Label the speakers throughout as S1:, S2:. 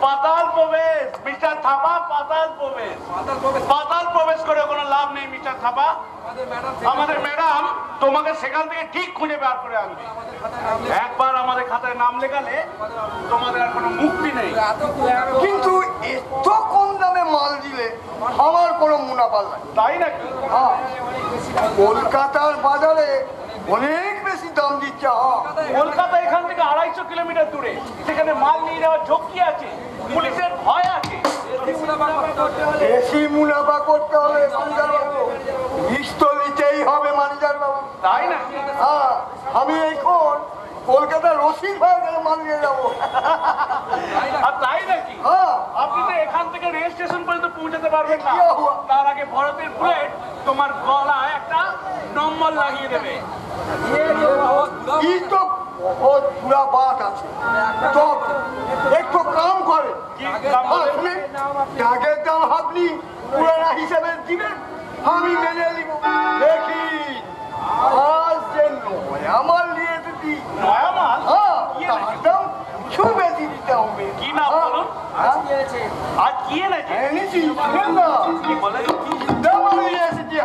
S1: পাতাল প্রবেশ মিস্টার থাপা, পাতাল প্রবেশ। পাতাল প্রবেশ করে কোনো লাভ নেই মিস্টার থাপা। আমাদের ম্যাডাম তোমাকে সেখান থেকে ঠিক খুঁজে বের করে আনবে। একবার আমাদের খাতায় নাম লেখালে তোমাদের আর কোনো মুক্তি নেই।
S2: কিন্তু এত কম দামে মাল দিলে আমার কোনো মুনাফা নাই।
S1: তাই নাকি?
S2: কলকাতার বাজারে অনেক বেশি দাম দিচ্ছে।
S1: কলকাতা এখান থেকে 250 কিলোমিটার দূরে, সেখানে মাল নিয়ে যাওয়ার ঝক্কি আছে, পুলিশের ভয় আছে।
S2: বেশি মুনাফা করতে হলে নিতেই হবে ম্যানেজার বাবু।
S1: তাই না?
S2: হ্যাঁ, আমি এখন কলকাতার রসিদ হয়ে গেলে মাল নিয়ে যাবো।
S1: তাই নাকি? আপনি তো এখান থেকে রেল স্টেশন পর্যন্ত পৌঁছাতে পারবেন না, তার আগে ভরতের বুলেট তোমার গলায় একটা নম্বর লাগিয়ে দেবে।
S2: পুরা বাত আছে তো একটু কাম করে টাকের দাম আপনি পুরানা হিসেবে দিবেন, আমি মেনে নিব। দেখি আজ যে নয়া মাল নিয়ে দিদি,
S1: নয়া মাল?
S2: দাম কিছু বেশি দিতে হবে।
S1: কি না বলুন? আজ কি এনেছে?
S2: এনেছি শুনেন না,
S1: কি বলে?
S2: দামাল নিয়ে এসেছি।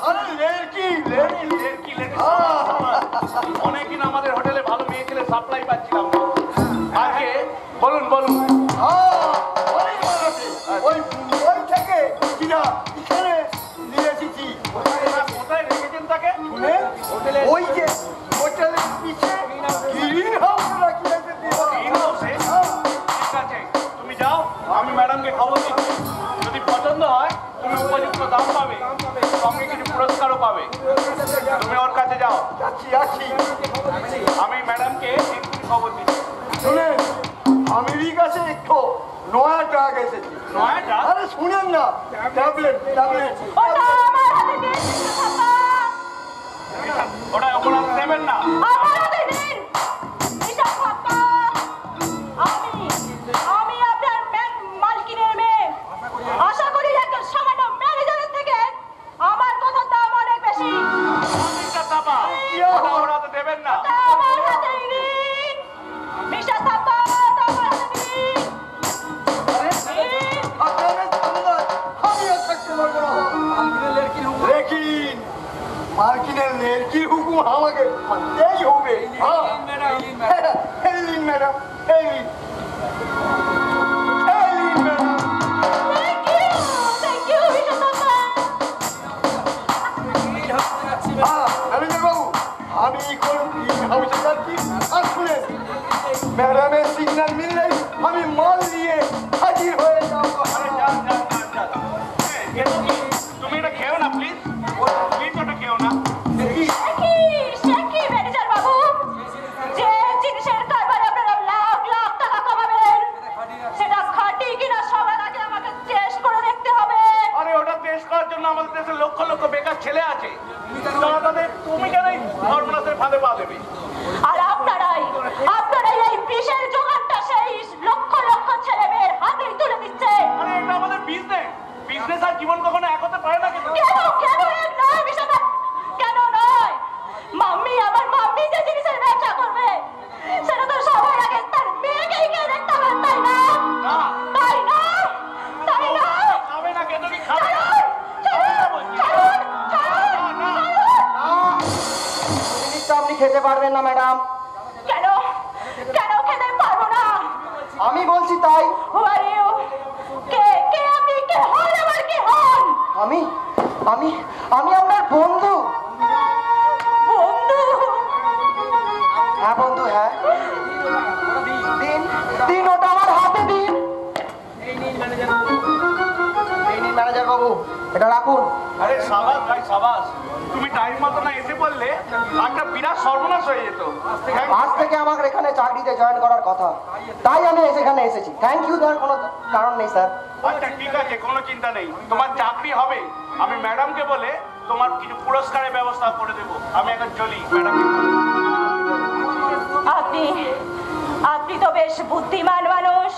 S2: আরে লেরকি লেরকি
S1: লেরকি লেরকি। অনেকদিন আমাদের হোটেলে ভালো মেয়ে ছেলে সাপ্লাই পাচ্ছিলাম না। আজকে বলুন বলুন।
S2: ওই ওই থেকে কিনা এখানে নিয়ে এসেছি।
S1: কোথায় রেখেছেন তাকে?
S2: ওই যে হোটেলের পিছে গ্রিন হাউস রাখি রেখেছি।
S1: গ্রিন হাউসে? ঠিক আছে, তুমি যাও, আমি ম্যাডামকে খবর দিচ্ছি। যদি পছন্দ হয় তুমি উপযুক্ত দাম পাবে, সঙ্গে কিছু পুরস্কারও পাবে। তুমি ওর কাছে যাও।
S2: যাচ্ছি আছি।
S1: আমি ম্যাডামকে এক্ষুনি খবর দিচ্ছি।
S2: শুনেন, আমেরিকা কাছে একটু নয়া ট্রাক এসেছে।
S1: নয়া ট্রাক?
S2: আরে শুনেন না, ট্যাবলেট ট্যাবলেট।
S1: ওটা ওখানে দেবেন না।
S3: আমি আপনার মালকিনের মেয়ে, আশা করি একজন সামান্য ম্যানেজারের থেকে আমার কথার দাম অনেক বেশি।
S1: ওরা তো দেবেন না।
S3: আমার হাতে ঋণ, মিস্টার থাপা, আমার হাতে ঋণ।
S2: মার্কিনের লেরকি হুকুম আমাকে মানতেই হবে। ম্যাডাম আমি হাউসে যাচ্ছি। আর শুনেন, ম্যাডামের সিগন্যাল মিললেই আমি মাল নিয়ে হাজির হয়ে যাবো।
S1: তুমি এটা খেও না প্লিজ, প্লিজ ওটা খেও না।
S3: ম্যানেজার বাবু, যে জিনিসের কারবারে আপনারা লাখ লাখ টাকা কামাবেন, সেটা খাঁটি কিনা সবার আগে আমাকে টেস্ট করে দেখতে হবে।
S1: আরে ওটা টেস্ট করার জন্য আমাদের দেশে লক্ষ লক্ষ বেকার ছেলে আছে। তুমি কেন ধর্মনাথের ফাঁদে পা দেবে?
S3: আর আপনারাই এই বিষের জোগানটা সেই লক্ষ লক্ষ ছেলে মেয়ের হাতেই তুলে দিচ্ছে।
S1: আরে এটা আমাদের বিজনেস আর জীবন কখনো এক হতে পারে না। কিন্তু
S3: কেন এক নয় বিষয়টা? কেন নয়? আমার মাম্মি যে জিনিসের ব্যবসা করবে, সেটা তো সবার আগে তার মেয়েকেই গিয়ে দেখতে হবে, তাই না? তাই না? তাই না?
S1: খাবে না কেন? কি খাবে?
S4: আপনি খেতে পারবেন না ম্যাডাম।
S3: কেন খেতে পারবো না?
S4: আমি বলছি তাই।
S3: কে আপনি? কে হন? আমার কে হন?
S4: আমি আপনার বন্ধু।
S3: বন্ধু?
S4: হ্যাঁ বন্ধু, হ্যাঁ। দিন ওটা আমার হাতে দিন। এই নিন ম্যানেজার বাবু, এটা রাখুন।
S1: আরে সাবাস ভাই সাবাস, তুমি টাইম মতো না এসে বললে একটা বিরাট সর্বনাশ হয়ে যেত।
S4: আজ থেকে আমার এখানে চাকরিতে জয়েন করার কথা, তাই আমি এখানে এসেছি। থ্যাংক ইউ দেওয়ার কোনো কারণ নেই স্যার।
S1: আচ্ছা ঠিক আছে, কোনো চিন্তা নেই, তোমার চাকরি হবে। আমি ম্যাডামকে বলে তোমার কিছু পুরস্কারের ব্যবস্থা করে দেবো। আমি এখন চলি ম্যাডাম।
S3: আপনি তো বেশ বুদ্ধিমান মানুষ।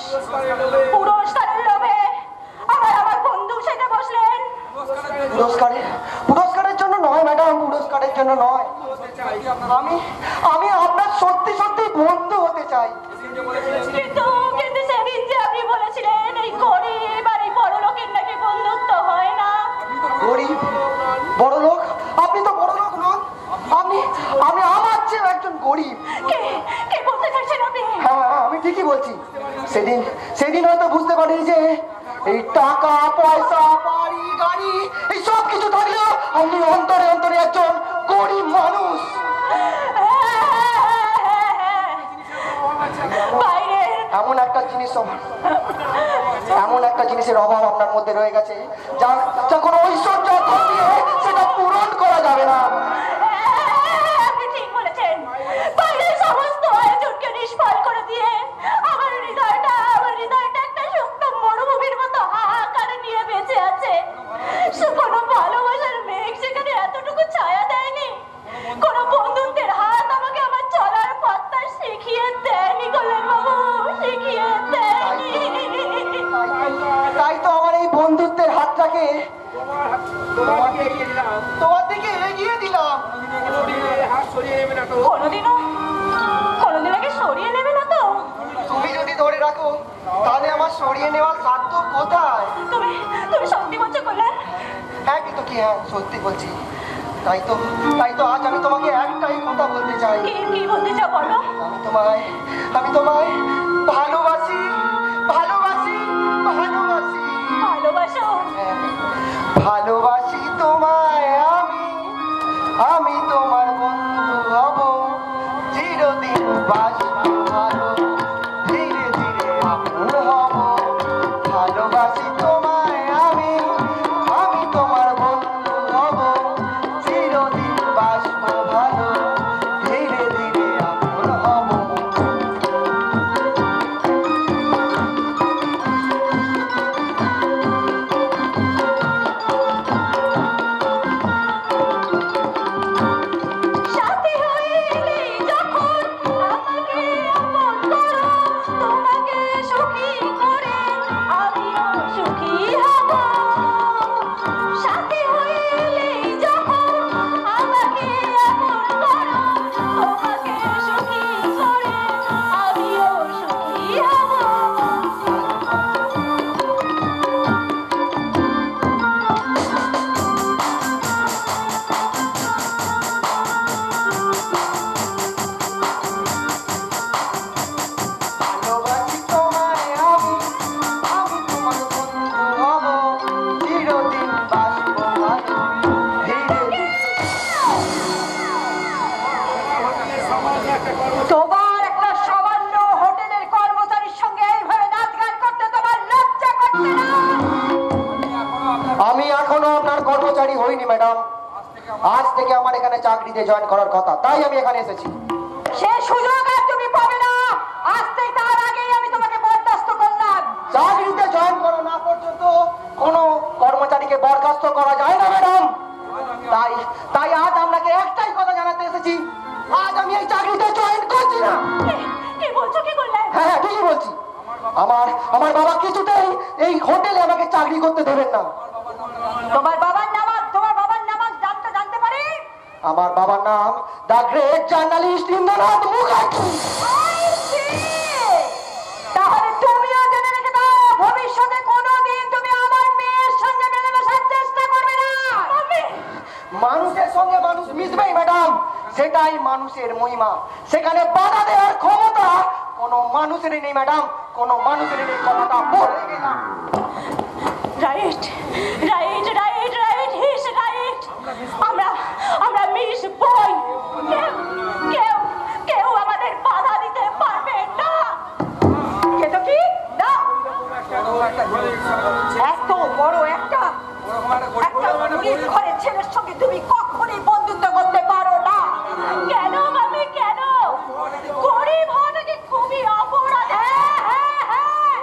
S3: পুরস্কারের লোভে আমার বন্ধু সেটা বসলেন।
S4: পুরস্কারের জন্য নয় ম্যাডাম, পুরস্কারের জন্য নয়। আমি আপনার সত্যি সত্যি বন্ধু হতে চাই। বলছি। সেদিন হয়তো বুঝতে পারিনি যে এই টাকা পয়সা বাড়ি গাড়ি এই সব কিছু থাকলেও আমি অন্তরে অন্তরে একজন গরিব মানুষ। এমন একটা জিনিসের অভাব আপনার মধ্যে রয়ে গেছে যা কোনো ঐশ্বর্য দিয়ে সেটা পূরণ করা যাবে না।
S3: আপনি ঠিক বলেছেন। বাইরের সমস্ত আয়োজনকে নিষ্ফল করে দিয়ে আমার হৃদয়টা একটা শুকনো মরুভূমির মতো হাহাকার নিয়ে বেঁচে আছে। কোনো ভালোবাসার মেঘ সেখানে এতটুকু ছায়া দেয়নি। কোনো বন্ধুত্বের হাত আমাকে আমার চলার পথটা শিখিয়ে দেয়নি কল্যাণ বাবু, শিখিয়ে দেয়নি।
S4: তাই তো আমার এই বন্ধুত্বের হাতটাকে তোমার দিকে এগিয়ে দিলাম।
S3: কোনোদিন আগে সরিয়ে নেবে না তো?
S4: তুমি যদি ধরে রাখো তাহলে আমার সরিয়ে নেওয়ার সাধ্য কোথায়?
S3: তুমি সত্যি বলছো কল্যাণ?
S4: হ্যাঁ কিন্তু কি, হ্যাঁ সত্যি বলছি। তাই তো আজ আমি তোমাকে একটাই কথা বলতে চাই।
S3: কি বলতে চাও বলো?
S4: আমি তোমায় ভালোবাসি।
S3: ভালোবাসো?
S4: ভালোবাসি তোমায় আমি তোমার বন্ধু হব, চিরদিন বাসবো ভালো, ধীরে ধীরে আপন হব। ভালোবাসি তোমায় আমি তোমার বন্ধু হব, চিরদিন বাসবো ভালো, ধীরে ধীরে আপন হব।
S3: সাথী হইলে যখন আমাকে আপন করো, তোমাকে সুখী করে আমিও সুখী হব। সাথী হইলে যখন আমাকে আপন করো, তোমাকে সুখী করে আমিও সুখী হব।
S4: ভালোবাসি তোমায় আমি তোমার বন্ধু হব, চিরদিন বাসবো ভালো, ধীরে ধীরে।
S3: তোমার একটা সামান্য হোটেলের কর্মচারীর সঙ্গে এইভাবে নাচ গান করতে তোমার লজ্জা করছে না?
S4: আমি এখনো আপনার কর্মচারী হইনি ম্যাডাম। আজ থেকে আমার এখানে চাকরিতে জয়েন করার কথা, তাই আমি এখানে এসেছি।
S3: সে সুযোগ আর তুমি পাবে না। আজ থেকে তার আগেই আমি তোমাকে বরদাস্ত করলাম।
S4: চাকরিতে জয়েন করা না পর্যন্ত কোনো কর্মচারীকে বরখাস্ত করা যায় না ম্যাডাম। তাই আজ আপনাকে একটাই কথা জানাতে এসেছি, আজ আমি এই চাকরিতে জয়েন করছি না।
S3: কি বলছো, কি করলে?
S4: হ্যাঁ ঠিকই বলছি। আমার বাবা কিছুতেই এই হোটেলে আমাকে চাকরি করতে দেবেন না।
S3: তোমার বাবার নাম জানতে পারি?
S4: আমার বাবার নাম the great journalist Indranath Mukherjee.
S3: তাহলে তুমিও জেনে রেখে দাও, ভবিষ্যতে কোনোদিন তুমি আমার মেয়ের সঙ্গে মেলামেশার চেষ্টা করবে না।
S4: মানুষের সঙ্গে মানুষ মিশবেই ম্যাডাম, সেটাই মানুষের মহিমা। সেখানে বাধা দেওয়ার ক্ষমতা কোনো মানুষেরই নেই ম্যাডাম, কোনো মানুষেরই নেই। কথাটা বলে গেলাম।
S3: রাইট, হিস রাইট। আমরা মিস বই। কেউ আমাদের বাধা দিতে পারবে না। কিন্তু কি না, এত বড় একটা গরিব ঘরের ছেলের সঙ্গে তুমি কখনোই বন্ধুত্ব করতে পারো না। কেন মামি, কেন? গরিব হওয়াটাকে খুবই অপরাধ। হ্যাঁ,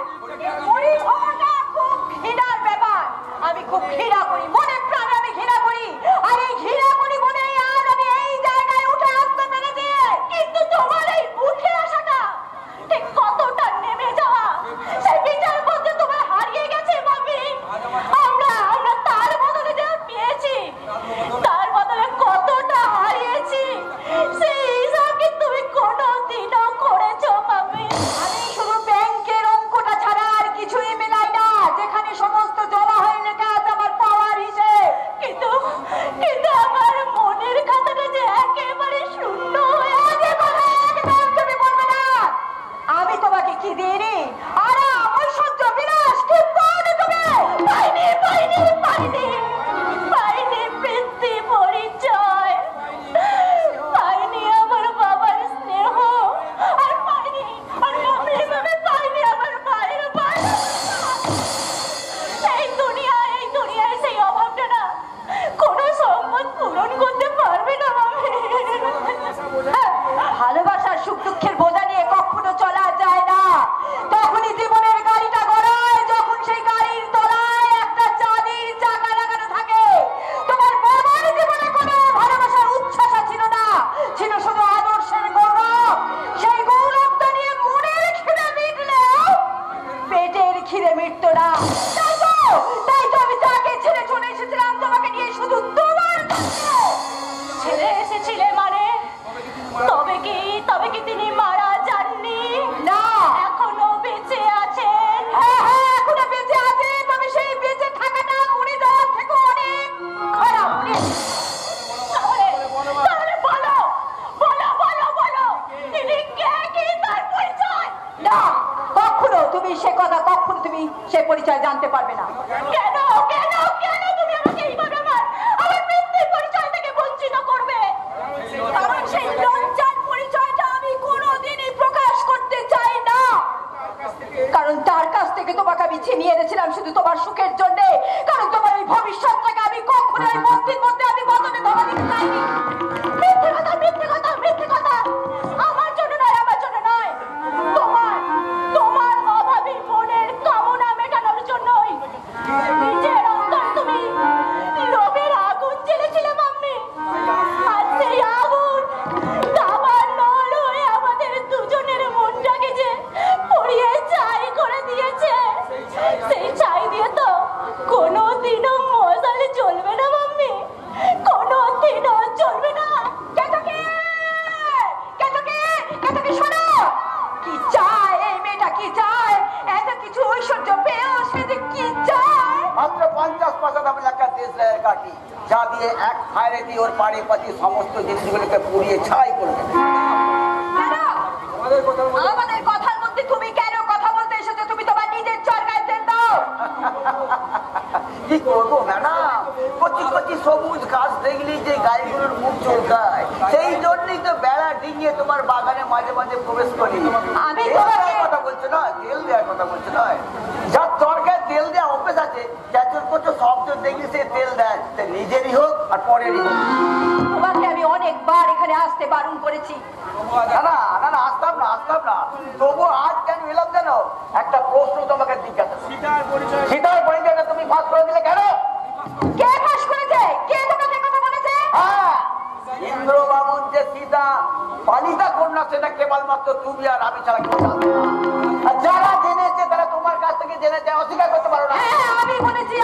S3: গরিব হওয়াটা খুব ঘৃণার ব্যাপার। আমি খুব ঘৃণা করি, মনে প্রাণে আমি ঘৃণা করি। আর এই ঘৃণা করি বলেই আজ আমি এই জায়গায় উঠে আসতে পেরেছি। কিন্তু তোমার এই উঠে আসাটা ঠিক কতটা নেমে যাওয়া, সেই বিচার বলতে তোমার হারিয়ে গেছে মামি। আমরা তার বদলে যা পেয়েছি, তার সে কথা কখনো তুমি সে পরিচয় জানতে পারবে না। কেন কেন কেন তুমি আমাকে এইভাবে আমার মৃত্যুর পরিচয় থেকে বঞ্চিত করবে? কারণ সেই লজ্জার পরিচয়টা আমি কোনোদিনই প্রকাশ করতে চাই না। কারণ তার কাছ থেকে তোমাকে আমি ছিনিয়ে এনেছিলাম শুধু তোমার সুখের জন্য। কারণ তোমার এই ভবিষ্যৎটাকে আমি কখনোই মস্তির মধ্যে আমি বদলে ধরা দিতে চাইনি। মিথ্যে কথা মিথ্যে কথা মিথ্যে কথা। আমার জন্য নয়, আমার জন্য নয়, তোমার অভাবী মনের কামনা মেটানোর জন্যই নিজের অন্তর তুমি লোভের আগুন জ্বেলেছিলে মাম্মি। আর সেই আগুন দাবার নল হয়ে আমাদের দুজনের মনটাকে যে পুড়িয়ে ছাই করে দিয়েছে। সেই ছাই দিয়ে তো কোনোদিনও মশাল জ্বলবে না মাম্মি, কোনোদিনও জ্বলবে না। কেতকী শোনো, কি চায় এই মেয়েটা, কি চায়? এত কিছু ঐশ্বর্য পেয়েও সে যে কি চায়?
S5: মাত্র 50 পয়সা দামের একটা দেশলাইয়ের কাঠি, যা দিয়ে এক ফায়ারে দিয়ে ওর পাড়ে পাতি সমস্ত জিনিসগুলোকে পুড়িয়ে ছাই করবে।
S3: আমাদের কথার মধ্যে তুমি কেন কথা বলতে এসেছো? তুমি তোমার নিজের চরকায় তেল দাও।
S5: কি করবো ম্যাডাম, কচি কচি সবুজ ঘাস দেখলি যে গাইগুলোর মুখ চলকায়, সেই জন্যই তো বেড়া ডিঙিয়ে তোমার বাগানে মাঝে মাঝে প্রবেশ করি।
S3: আমি
S5: কথা বলছো না, তেল দেওয়ার কথা বলছো নয়। যার তরকায় তেল দেওয়া অভ্যেস আছে, ক্যাচর করছো শব্দ দেখলি সে তেল দেয়, নিজেরই হোক আর পরেরই হোক।
S3: তোমাকে আমি অনেকবার এখানে আসতে বারণ করেছি।
S5: না না না, আসতাম না, তবু আজ কেন এলাম জানো? একটা প্রশ্ন তোমাকে জিজ্ঞাসা। সীতার পরিচয়টা তুমি ফাঁস করে দিলে কেন?
S3: কে ফাঁস করেছে? কে তোমাকে কথা বলেছে?
S5: ইন্দ্রবাবুর যে সীতা পালিতা কন্যা, সেটা কেবলমাত্র তুমি আর আমি ছাড়া কেউ জানতো না। আর যারা জেনেছে তারা তোমার কাছ থেকে জেনেছে, অস্বীকার করতে পারো না।
S3: হ্যাঁ, আমি বলেছি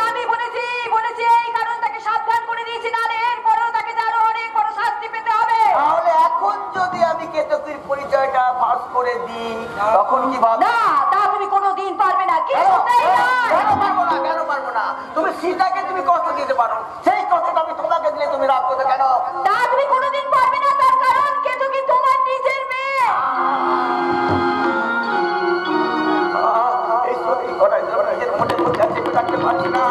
S3: এই কারণ তাকে সাবধান করে দিয়েছি, নাহলে এরপরেও তাকে আরো অনেক বড় শাস্তি পেতে হবে।
S5: তাহলে এখন যদি আমি কেতকীর পরিচয়টা ফাঁস করে দিই, তখন কি ভাবো?
S3: না, তা তুমি কোনোদিন পারবে না। কি
S5: কেন পারবো না? তুমি সীতাকে তুমি কষ্ট দিতে পারো, সেই কষ্টটা আমি তোমাকে দিলে তুমি রাগ করতে কেন?
S3: তা তুমি কোনোদিন পারবে না, তার কারণ কেতকী তোমার নিজের মেয়ে।
S5: এই সত্যি কথা নিজের মনে মধ্যে আছে, থাকতে পারছি না।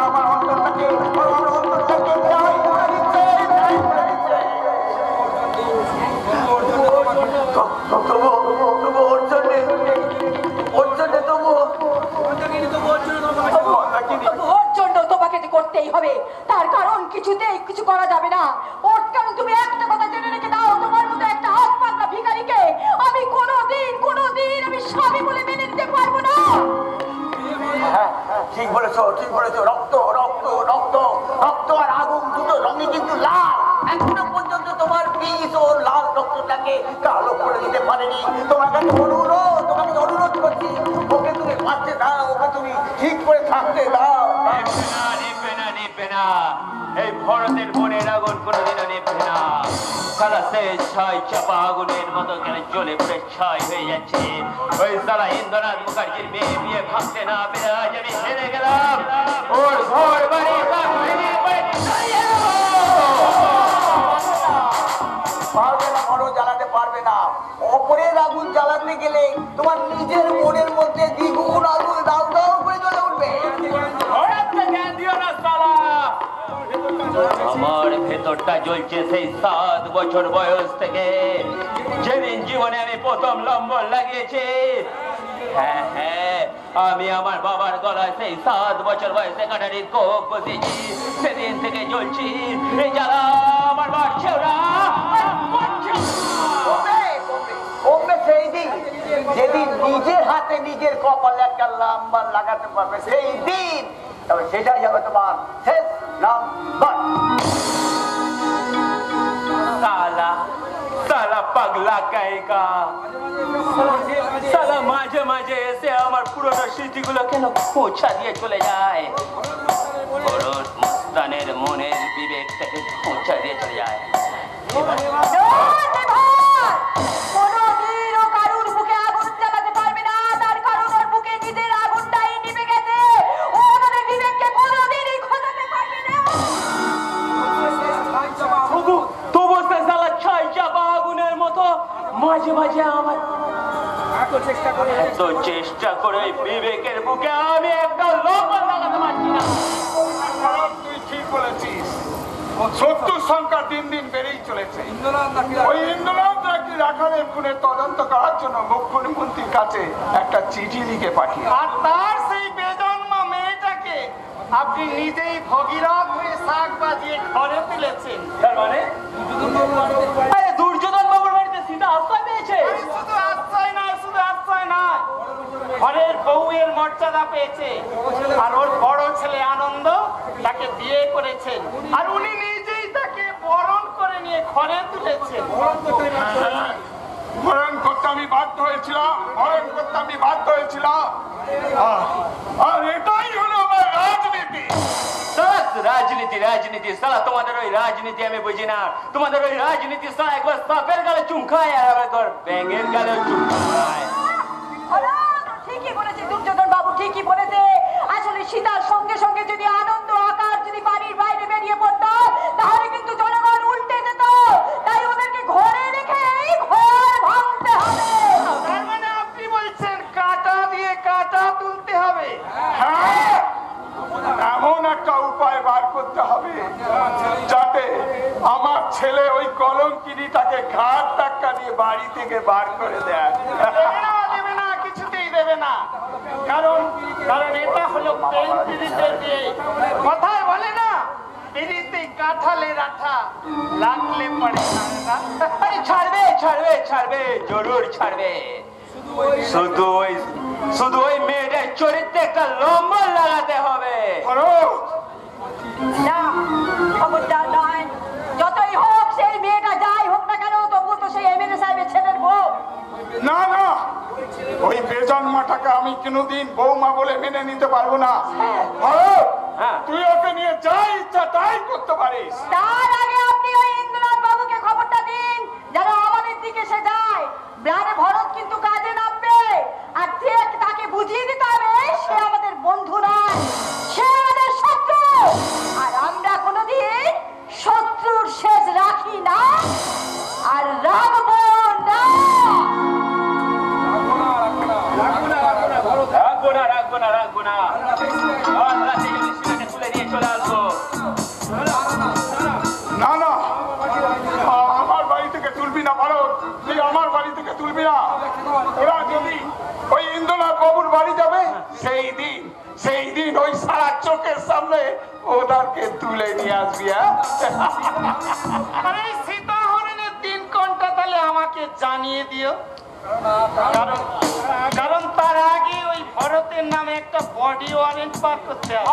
S5: আমার অন্তরটাকে
S3: ওর জন্য তোমাকে যে করতেই হবে, তার কারণ কিছুতেই কিছু করা যাবে না। ওর কারণ তুমি একটা কথা জেনে রেখে দাও, তোমার মতো একটা হাত পাকা ভিখারিকে আমি কোনোদিন আমি স্বামী বলে মেনে নিতে পারবো না।
S5: ঠিক বলেছো। রক্ত রক্ত রক্ত রক্ত আর আগুন দুটো রঙে কিন্তু লাল। এখনো পর্যন্ত তোমার বিষ ও লাল রক্তটাকে কালো করে দিতে পারেনি। তোমাকে অনুরোধ করছি, ওকে তুমি বাঁচতে দাও, ওকে তুমি ঠিক করে থাকতে দাও।
S6: নিবে না, এই ভরতের মনের আগুন কোনোদিনও নিবে না। সারা সে ছাই চাপা আগুনের মতো কেন জ্বলে পড়ে ছাই হয়ে যাচ্ছে। ওই সারা ইন্দ্রনাথ মুখার্জির মেয়ে বিয়ে ভাবতে না পেরে আজ আমি হেরে গেলাম। ওর ঘর বাড়ি
S5: পারবে না, বড় জ্বালাতে পারবে না। অপরের আগুন জ্বালাতে গেলে তোমার নিজের মনের মধ্যে দ্বিগুণ আগুন দাও দাও করে জ্বলে উঠবে।
S6: আমার ভেতরটা জ্বলছে সেই 7 বছর বয়স থেকে, যেদিন জীবনে আমি প্রথম লম্বর লাগিয়েছি। হ্যাঁ, আমি আমার বাবার গলায় সেই 7 বছর বয়সে কাটারির কোপ বসেছি। সেদিন থেকে জ্বলছি এই জ্বালা আমার বাড়ছেও না।
S5: কমবে সেই দিন যেদিন নিজের হাতে নিজের কপালে একটা নাম্বার লাগাতে পারবে, সেই দিন। তবে সেটাই হবে তোমার শেষ নাম্বার।
S6: সালা পাগলা কাইকা, সালা মাঝে মাঝে এসে আমার পুরনো স্মৃতিগুলো কেন খোঁচা দিয়ে চলে যায়। মুস্তানের মনের বিবেক থেকে খোঁচা দিয়ে চলে যায়।
S3: কোনোদিনও কারুর বুকে আগুন জ্বালাতে পারবে না, তার কারণ ওর বুকে নিজের আগুনটাই নিভে গেছে। ও আমাদের বিবেককে কোনোদিনই খোঁজাতে পারবে না।
S6: তবু সে সালা ছাই চাপা আগুনের মতো মাঝে মাঝে আমার এত চেষ্টা করে বিবেকের বুকে আমি একটা লবণ লাগাতে পারছি না।
S1: তুই ঠিক বলেছিস, শত্রুর সংখ্যা দিন দিন বেড়েই চলেছে। ওই ইন্দ্রনাথ রাখালের খুনের তদন্ত করার জন্য মুখ্যমন্ত্রীর কাছে একটা চিঠি লিখে পাঠিয়ে, আর তার সেই বেজন্মা মেয়েটাকে আপনি নিজেই ভগীরথ হয়ে শাক বাজিয়ে ঘরে তুলেছেন।
S6: তার মানে দুর্যোধন বাবুর বাড়িতে সীতা আশ্রয় পেয়েছে।
S1: শুধু আশ্রয় নয়, শুধু আশ্রয় নয়, ঘরের বউয়ের মর্যাদা পেয়েছে। আর ওর বড় ছেলে আনন্দ তাকে বিয়ে করেছেন, আর উনি নিজেই তাকে বরণ করে নিয়ে ঘরে তুলেছেন। বরণ করতে আমি বাধ্য হয়েছিলাম, বরণ করতে আমি বাধ্য হয়েছিলাম। আর এটাই হলো আমার রাজনীতি।
S6: রাজনীতি রাজনীতি সালা, তোমাদের ওই রাজনীতি আমি বুঝি না। তোমাদের ওই রাজনীতি সালা একবার সাপের গালে চুমখায় আর একবার ব্যাঙের গালে চুমখায়।
S3: ঠিকই বলেছে দুর্যোধন বাবু, ঠিকই বলেছে। আসলে সীতার সঙ্গে সঙ্গে যদি আনন্দ আকার যদি বাড়ির বাইরে বেরিয়ে পড়তো, তাহলে কিন্তু জনগণ উল্টে যেত। তাই ওদেরকে ঘরে রেখে ঘর ভাঙতে হবে।
S1: তার মানে আপনি বলছেন কাঁটা দিয়ে কাঁটা তুলতে হবে? হ্যাঁ, এমন একটা উপায় বার করতে হবে যাতে আমার ছেলে ওই কলঙ্কিনীটাকে ঘাট ধাক্কা দিয়ে বাড়ি থেকে বার করে দেয়। দেবে না, কিছুতেই দেবে না। কারণ এটা হলো প্রেম পীড়িতের বিয়ে। কথায় বলে না, পীড়িতে কাঁঠালের আঠা লাগলে পড়ে না।
S6: ছাড়বে ছাড়বে ছাড়বে, জরুর ছাড়বে। শুধু ওই মেয়েটার চরিত্রে একটা লম্বা লাগাতে হবে।
S3: না, খবরদার নয়। যতই হোক সেই মেয়েটা যাই হোক না কেন, তবু তো সেই এমএলএ সাহেবের ছেলের বউ।
S1: না না, ওই বেজন্মাটাকে আমি কোনোদিন বৌমা বলে মেনে নিতে পারবো না। তুই ওকে নিয়ে যা ইচ্ছা তাই করতে পারিস।
S3: তার আগে আপনি ওই ইন্দ্রনাথ বাবুকে খবরটা দিন যেন আমাদের দিকে সে যায়। ব্লাডে ভরত কিন্তু কাজে নামবে, আর তাকে বুঝিয়ে দিতে হবে সে আমাদের বন্ধু নয়, সে আমাদের শত্রু। আর আমরা কোনোদিন শত্রুর শেষ রাখি না, আর রাখবো না।
S6: রাখবো না। তুলে নিয়ে চলে আসবো।
S1: না না, আমার বাড়ি থেকে তুলবি না ভারত, তুই আমার বাড়ি থেকে তুলবি না। ওরা যদি ওই ইন্দ্রনাথ বাবুর বাড়ি যাবে, সেই দিন ওই সারা চোখের সামনে ওদেরকে তুলে নিয়ে আসবি। আরে সীতা হরণের দিন কোনটা তাহলে আমাকে জানিয়ে দিও। কারণ তার আগে ওই ভরতের নামে একটা বডি ওয়ারেন্ট পার করতে হবে।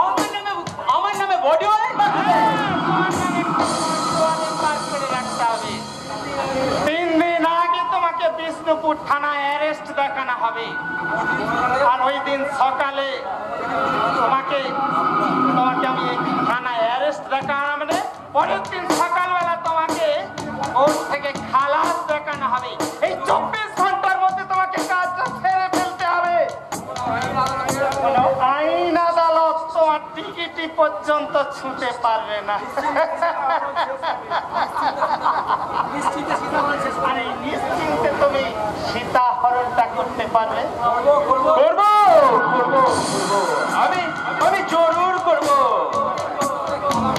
S6: আমার নামে বডি ওয়ারেন্ট
S1: পার করে রাখতে হবে। 3 দিন আগে তোমাকে বিষ্ণুপুর থানায় অ্যারেস্ট দেখানো হবে। আর ওই দিন সকালে তোমাকে আমি থানায় অ্যারেস্ট দেখানো মানে পরের দিন সকালবেলা তোমাকে ওর থেকে খালাস দেখানো হবে। এই 24 ঘন্টার মধ্যে তোমাকে কাজটা ছেড়ে ফেলতে হবে। আইন আদালত তোমার টিকিটি পর্যন্ত ছুঁতে পারবে না। আর এই নিশ্চিন্তে তুমি সীতা হরণটা করতে পারবে?
S6: করবো। আমি জরুর করব।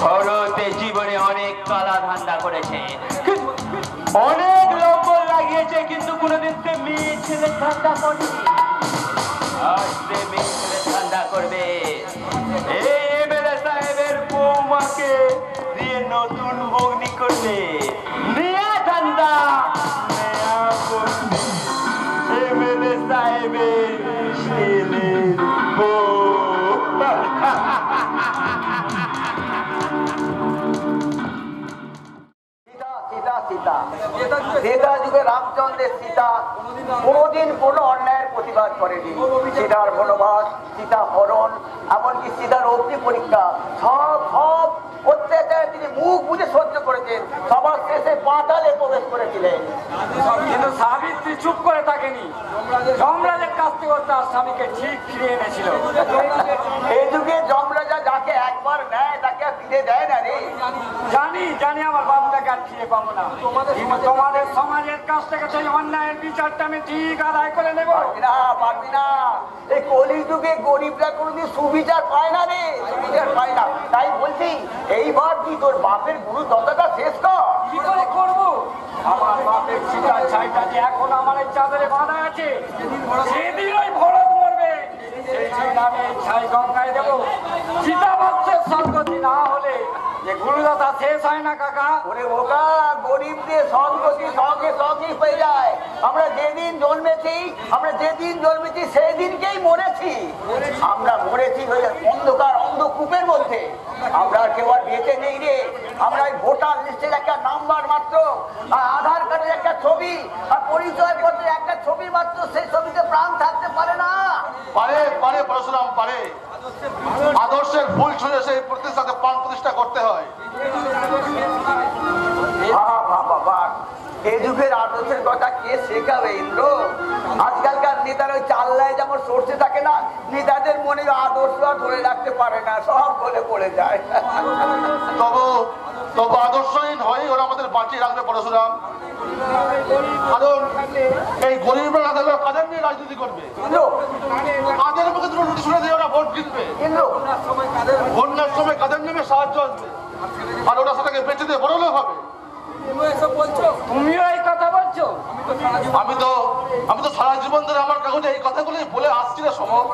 S6: ভরতে জীবনে অনেক কালা ধান্দা করেছে, অনেক লম্বর লাগিয়েছে, কিন্তু কোনোদিন সে মেয়ে ছেলে ধান্দা করেনি। আজ সে মেয়ে ছেলে ধান্দা করবে। এই এমএলএ সাহেবের বৌমাকে দিয়ে নতুন বগ্নি করবে। নেয়া ধান্দা, নেয়া বগ্নি, এমএলএ সাহেবের ছেলের বউ।
S5: সীতা যুগে রামচন্দ্রের সীতা কোনোদিন কোনো অন্যায়ের প্রতিবাদ করেনি। সীতার বনবাস, সীতা হরণ, এমনকি সীতার অগ্নি পরীক্ষা, সব অত্যাচার তিনি মুখ বুঝে সহ্য করেছেন। সবার শেষে পাতালে প্রবেশ করেছিলেন।
S2: কিন্তু সাবিত্রী চুপ করে থাকেনি, যমরাজের কাছ থেকে তার স্বামীকে ঠিক ফিরিয়ে এনেছিল।
S5: এই যুগে যমরাজা যাকে একবার নেয় তাকে আর খিদে দেয় না রে।
S7: জানি জানি আমার বাবুটাকে আর ফিরে পাবো না, কিন্তু তোমাদের সমাজের কাছ থেকে সেই অন্যায়ের বিচারটা আমি ঠিক আদায় করে নেবো।
S5: পারবি না, এই কলি যুগে গরিবরা কোনোদিন সুবিচার পায় না রে, সুবিচার পায় না। তাই বলছি এইবার কি তোর বাপের গুরু দত্তাটা শেষ কর।
S7: কি করে করবো? আমার বাপের চিতার ছাইটা যে এখন আমার এই চাদরে বাঁধা আছে, সেদিন ওই ভরত মরবে, সেই দিন আমি এই ছাই গঙ্গায় দেবো। চিতা বাচ্চার সদ্গতি না হলে যে গুরুদাতা শেষ হয় না কাকা।
S5: ওরে বোকা, গরিবদের সদ্গতি সঙ্গে সঙ্গেই হয়ে যায়। আমরা যেদিন জন্মেছি সেই দিনকেই মরেছি। আমরা মরেছি ওই অন্ধকার অন্ধকূপের মধ্যে। আমরা কেউ আর বেঁচে নেই রে। আমরা ওই ভোটার লিস্টের একটা নাম্বার মাত্র, আর আধার কার্ডের একটা ছবি, আর পরিচয় পত্রের একটা ছবি মাত্র। সেই ছবিতে প্রাণ থাকতে পারে না।
S1: পারে পারে পরশুরাম পারে। আদর্শের ভুল ছুঁড়ে সেই প্রতিষ্ঠাকে প্রাণ প্রতিষ্ঠা করতে হয়।
S5: এই যুগের আদর্শের কথা কে শেখাবে ইন্দ্র? আজকালকার নেতারা ওই চাল্লায় যেমন সরষে থাকে না, নেতাদের মনে আদর্শ ধরে রাখতে পারে না, সব বলে পড়ে যায়।
S1: তবু আদর্শহীন হয়ে ওরা আমাদের বাঁচিয়ে রাখবে পরশুরাম। কারণ এই গরিবরা না থাকলে কাদের নিয়ে রাজনীতি করবে? কাদের মুখে দুটো রুটি শুনে দিয়ে ওরা ভোট জিতবে? বন্যার সময় কাদের নেমে সাহায্য আসবে, আর ওরা সেটাকে বেঁচে দিয়ে বড় লোক হবে।
S7: তুমিও এই কথা বলছো?
S1: আমি তো সারা জীবন ধরে আমার কাগজে এই কথাগুলোই বলে আসছি রে সমর।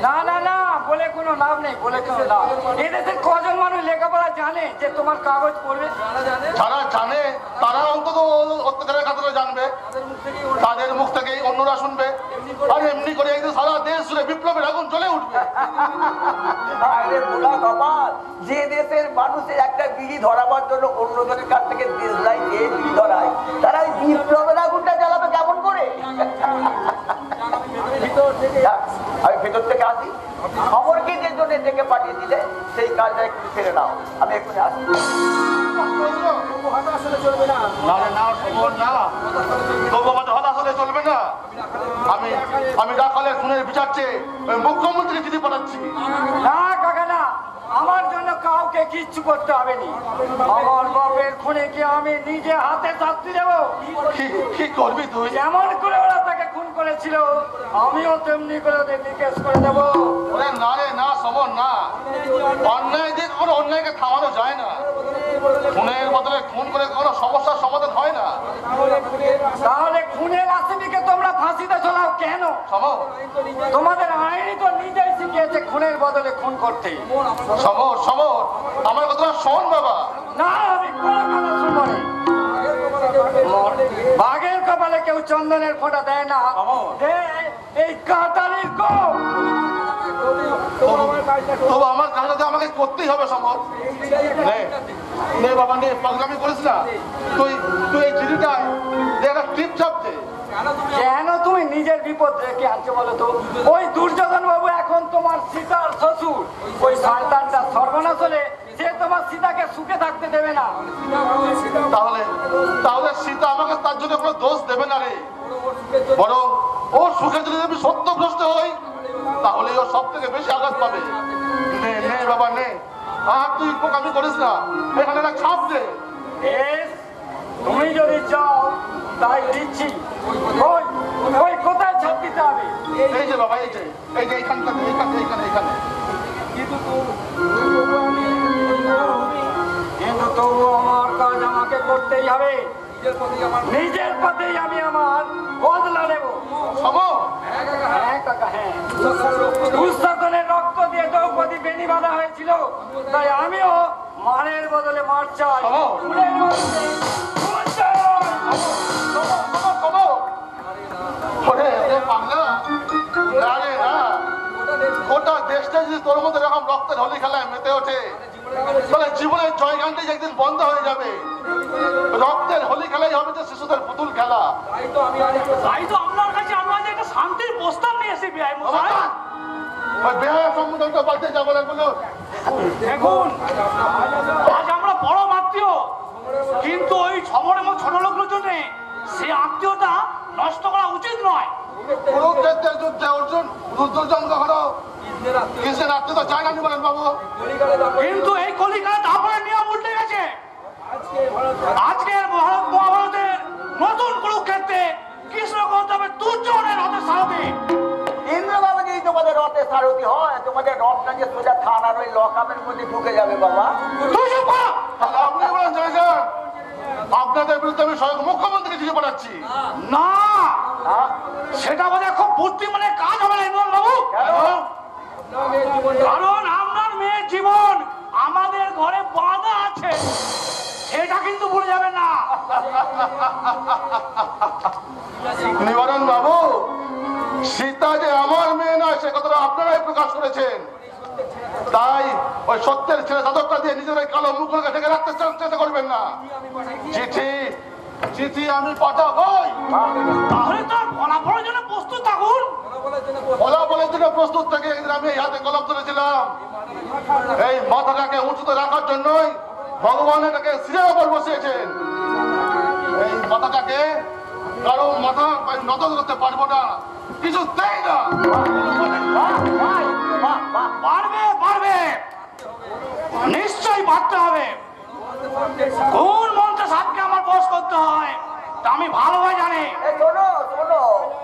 S7: না না না, বলে কোনো লাভ নেই, বলে কোনো লাভ। এদেশের কজন মানুষ লেখাপড়া জানে যে তোমার কাগজ পড়বে?
S1: যারা জানে তারা অন্তত অত্যাচারের কথাটা জানবে, তাদের মুখ থেকেই অন্যরা শুনবে, আর এমনি করে একদিন সারা দেশ জুড়ে বিপ্লবের আগুন জ্বলে উঠবে।
S5: আরে বুড়া কপাল, যে দেশের মানুষের একটা বিড়ি ধরাবার জন্য অন্যজনের কাছ থেকে দেশলাই যে বিড়ি ধরায়, তারা এই বিপ্লবের আগুনটা জ্বালাবে কেমন করে? আমি ভেতর থেকে আসি, খবরকে যে জন্য ডেকে পাঠিয়ে দিলে সেই কাজটা একটু ফেরে নাও। আমি এক্ষুনি আসি।
S1: চলবে না। আমি রাখালের খুনের বিচার চেয়ে মুখ্যমন্ত্রী চিঠি পাঠাচ্ছি।
S7: না কাকা না, আমার জন্য কাউকে কিচ্ছু করতে হবে না। আমার বাপের খুনে কি আমি নিজে হাতে শাস্তি দেবো?
S1: কি করবি তুই?
S7: যেমন করে ওরা তাকে খুন করেছিল, আমিও তেমনি করে ওদের নিকেশ করে দেবো।
S1: ওরে না রে না, সমর না। অন্যায় দিয়ে কখনো অন্যায়কে থামানো যায় না। খুনের বদলে খুন করে কোনো সমস্যার সমাধান হয় না।
S7: তাহলে খুনের আসামিকে তোমরা ফাঁসিতে ঝোলাও কেন?
S1: সমর,
S7: তোমাদের আইনি তো নিজেই শিখিয়েছে খুনের বদলে খুন করতে।
S1: সমর সমর, আমার কথা শোন বাবা।
S7: না, আমি কোনো কথা শুনবো না। বাঘের কপালে কেউ চন্দনের ফোঁটা দেয় না, এই কাটারির কোপ।
S1: তবু আমার কাজটা আমাকে করতেই হবে সমর। নে বাবা নে, পাগলামি করিস না। তুই এই চিঠিটায় একটা টিপ চাপ দে।
S7: কেন তুমি নিজের বিপদ রেখে আনছো বলো তো? ওই দুর্যোধন বাবু এখন তোমার সীতার শ্বশুর। ওই সন্তানটা সর্বনাশ হলে সে তোমার সীতাকে সুখে থাকতে দেবে না।
S1: তাহলে সীতা আমাকে তার জন্য কোনো দোষ দেবে না রে। বরং ওর সুখে যদি আমি সত্যগ্রস্ত হই, তাহলে ও সব থেকে বেশি আঘাত পাবে। নে নে বাবা নে, আর তুই পোকামি করিস না। এখানে একটা ছাপ দে।
S7: তুমি যদি চাও তাই দিচ্ছি। ওই কোথায় ছাপ দিতে হবে?
S1: এই যে বাবা, এই যে এইখানটাতে, এইখানে।
S7: কিন্তু তবু আমার কাজ আমাকে করতেই হবে। নিজের পথেই আমি আমার বদলা নেব। হ্যাঁ কাকা, হ্যাঁ। দুঃশাসনের রক্ত দিয়ে দ্রৌপদী বেনি বাঁধা হয়েছিল, তাই আমিও মারের বদলে মার চাই।
S1: গোটা দেশটা যদি তোর মধ্যে এরকম রক্তের হোলি খেলায় মেতে ওঠে, তাহলে জীবনের জয়গানটি একদিন বন্ধ হয়ে যাবে। রক্তের হোলি খেলাই হবে যে শিশুদের পুতুল খেলা।
S7: তাই তো আপনার কাছে আমরা যে একটা শান্তির প্রস্তাব নিয়ে এসেছি বিআই মশাই।
S1: বিহার সম্বন্ধে বাড়তে যাবো না বলো।
S7: দেখুন, আজ আমরা বড় আত্মীয়, কিন্তু ওই সমরের মতো ছোট লোকগুলোর জন্য সেই আত্মীয়তা নষ্ট করা উচিত নয়।
S1: কুরুক্ষেত্রের যুদ্ধে অর্জুন রুদ্রজন কখনো
S2: কিসের আত্মীয়তা চাই না বলেন বাবু?
S1: কিন্তু এই কলিকাতা দাপরের নিয়ম উল্টে গেছে। আজকের ভারত মহাভারতের নতুন কুরুক্ষেত্রে কৃষ্ণ গৌতমের দুর্যোধনের রথের সারথি।
S5: ইন্দ্রবাবু যদি তোমাদের রথের সারথি হয়, তোমাদের রথটা যে সোজা থানার ওই লকআপের মধ্যে ঢুকে যাবে বাবা।
S1: তুই চুপ কর।
S2: আপনি বলেন জয়সান, আপনাদের বিরুদ্ধে আমি স্বয়ং মুখ্যমন্ত্রীকে চিঠি পাঠাচ্ছি।
S1: না,
S5: হ্যাঁ?
S1: সেটা বোধহয় খুব বুদ্ধিমানের কাজ হবে না ইমরান বাবু। কারণ আপনার মেয়ের জীবন আমাদের ঘরে বাঁধা আছে, সেটা কিন্তু ভুলে যাবেন না।
S2: নিবারণ বাবু, সীতা যে আমার মেয়ে নয় সে কথাটা আপনারাই প্রকাশ করেছেন। তাই ওই সত্যের ছেলে চাদরটা দিয়ে নিজের ওই কালো মুখকে ঢেকে রাখতে চেষ্টা করবেন না। চিঠি চিঠি আমি পাঠাবই।
S1: তাহলে তার ফলাফলের জন্য প্রস্তুত থাকুন।
S2: ফলাফলের জন্য প্রস্তুত থেকে একদিন আমি এই হাতে কলম তুলেছিলাম। এই মাথাটাকে উঁচুতে রাখার জন্যই ভগবান এটাকে শিরের উপর বসিয়েছেন। এই মাথাটাকে কারো মাথা নত করতে পারবো না, কিছুতেই না।
S1: পারবে পারবে, নিশ্চয়ই পারতে হবে। কোন মন্ত্রে সাপকে আমার বশ করতে হয় তা আমি ভালোভাবে জানি।
S5: শোনো শোনো,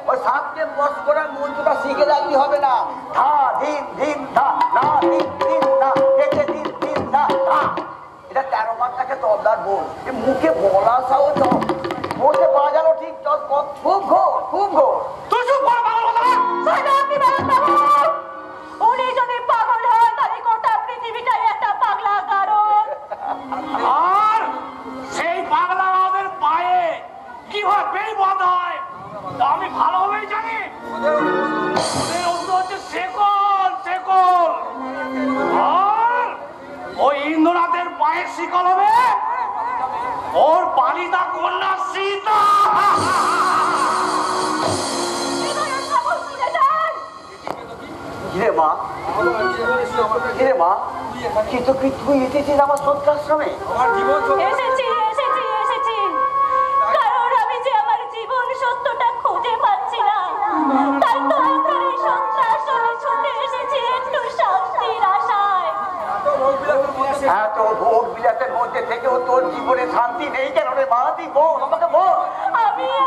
S5: ওই সাপকে বস করার মন্ত্রটা শিখে রাখতে হবে না। ধা ধিম ধিম ধা, না ধিম ধিম ধা, দেখে ধিম ধিম ধা ধা। এটা 13 মাত্রাকে তবলার বোল। মুখে বলা সাও বসে বাজানো ঠিক খুব ঘোর, খুব ঘোর।
S1: তুই চুপ কর পাগল কথা।
S3: আপনি বলেন বাবু, উনি যদি পাগল হন তাহলে গোটা পৃথিবীটাই একটা পাগলা কারণ।
S1: আর সেই পাগলা আমাদের পায়ে কিভাবে বেই বাঁধা হয় তা আমি ভালোভাবেই জানি। ওদের ওগুলো হচ্ছে শেকল শেকল। আর ওই ইন্দ্রনাথের পায়ের শিকল হবে ওর পালিতা কন্যা সীতা।
S5: কিরে মা, কিরে মা, কি তো কি তুই এসেছিস আমার সত্যাশ্রমে?
S3: এসেছি এসেছি এসেছি, কারণ আমি যে আমার জীবন সত্যটা খুঁজে পাচ্ছি না, তাই তো আপনার এই সত্যাশ্রমে ছুটে এসেছি একটু শান্তির আশায়।
S5: এত ভোগ বিলাসের মধ্যে থেকেও তোর জীবনে শান্তি নেই কেন রে মা? তুই বল, আমাকে বল।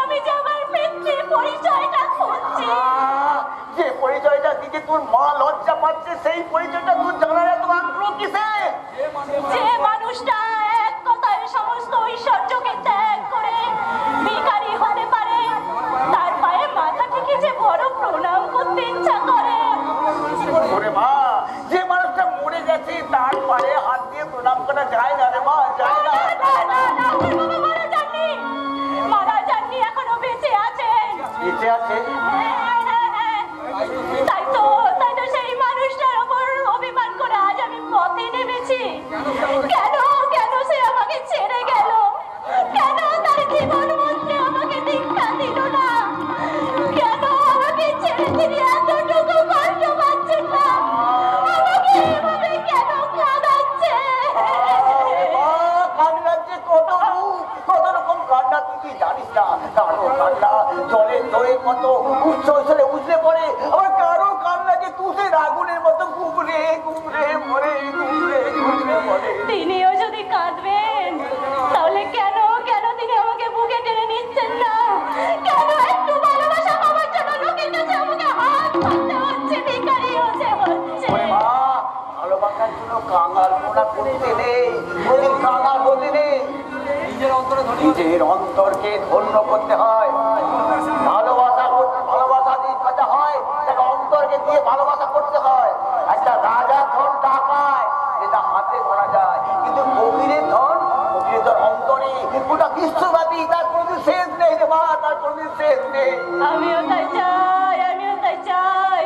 S3: আমি যে আমার পিতৃ পরিচয়টা খুঁজছি।
S5: যে পরিচয়টা দিকে তোর মা লজ্জা পাচ্ছে, সেই পরিচয়টা তোর জানার এত আগ্রহ কিসে?
S3: যে মানুষটা এক কথায় সমস্ত ঐশ্বর্যকে ত্যাগ করে ভিখারি হতে পারে, তার পায়ে মাথা থেকে যে বড় প্রণাম করতে ইচ্ছা করে।
S5: ওরে মা, যে মানুষটা মরে গেছে তার পায়ে হাত দিয়ে প্রণাম করা যায় না রে মা, যায় না।
S3: মারা যাননি, এখনো বেঁচে আছেন।
S5: বেঁচে আছে?
S3: তাই তো সেই মানুষটার উপর অভিমান করে আজ আমি পথে নেমেছি। কেন কেন সে আমাকে ছেড়ে গেল? কেন তার জীবন মধ্যে আমাকে দীক্ষা দিল না? কেন আমাকে ছেড়ে তিনি এতটুকু কষ্ট পাচ্ছেন না? আমাকে এভাবে কেন কাঁদাচ্ছে?
S5: কান্নাচ্ছে কত রকম কান্না তুই কি জানিস না? কারো কান্না জলের দইয়ের মতো উচ্ছলে উঠলে পড়ে, আবার কারো কান্না যে তুষের আগুনের মতো গুমরে গুমরে মরে, গুমরে গুমরে মরে।
S3: তিনিও যদি কাঁদবেন তাহলে কেন কেন তিনি আমাকে বুকে টেনে নিচ্ছেন না? কেন একটু ভালোবাসা পাওয়ার জন্য লোকের কাছে আমাকে হাত পাততে হচ্ছে, ভিখারি হতে হচ্ছে?
S5: ওরে মা, ভালোবাসার জন্য কাঙাল মোনা করতে নেই, কোনদিন কাঙাল হতে নেই। নিজের অন্তরকে ধন্য করতে হয়। ভালোবাসা দিতে হয়, তাকে অন্তরকে দিয়ে ভালোবাসা করতে হয়। একটা রাজার ধন টাকায়, যেটা হাতে ধরা যায়, কিন্তু কবিরের ধন অন্তরে, গোটা বিশ্বব্যাপী, তার কোনদিন শেষ নেই রে মা, তার কোনদিন শেষ নেই।
S3: আমিও তাই চাই, আমিও তাই চাই।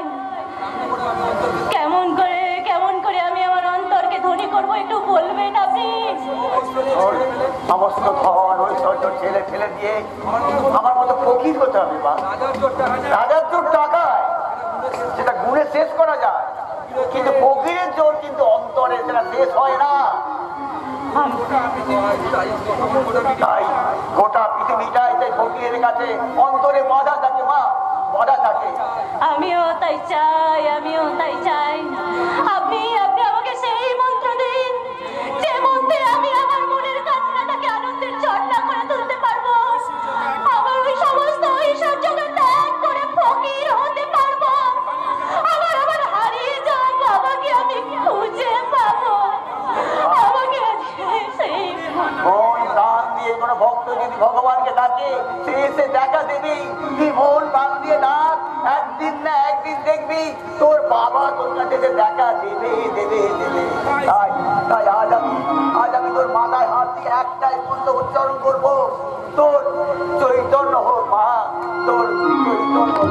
S3: কেমন করে আমি আমার অন্তরকে ধনী করবো একটু বলবেন আপনি?
S5: সমস্ত ধন ঐশ্বর্য ছেলে ফেলে দিয়ে আমার মতো ফকির হতে হবে মা। রাজার জোর টাকায়, সেটা গুণে শেষ করা যায়, কিন্তু ফকিরের জোর কিন্তু অন্তরে সেটা শেষ হয় না। তাই গোটা পৃথিবীটাই তাই ফকিরের কাছে অন্তরে বাধা থাকে মা, বাধা থাকে।
S3: আমিও তাই চাই, আমিও তাই চাই।
S5: ডাকে সে এসে দেখা দেবে। তুই মন প্রাণ দিয়ে ডাক, একদিন না একদিন দেখবি তোর বাবা তোর কাছে এসে দেখা দেবে দেবে দেবে। তাই তাই আজ আমি তোর মাথায় হাত দিয়ে একটাই মন্ত্র উচ্চারণ করবো, তোর চৈতন্য হোক মা, তোর চৈতন্য হোক।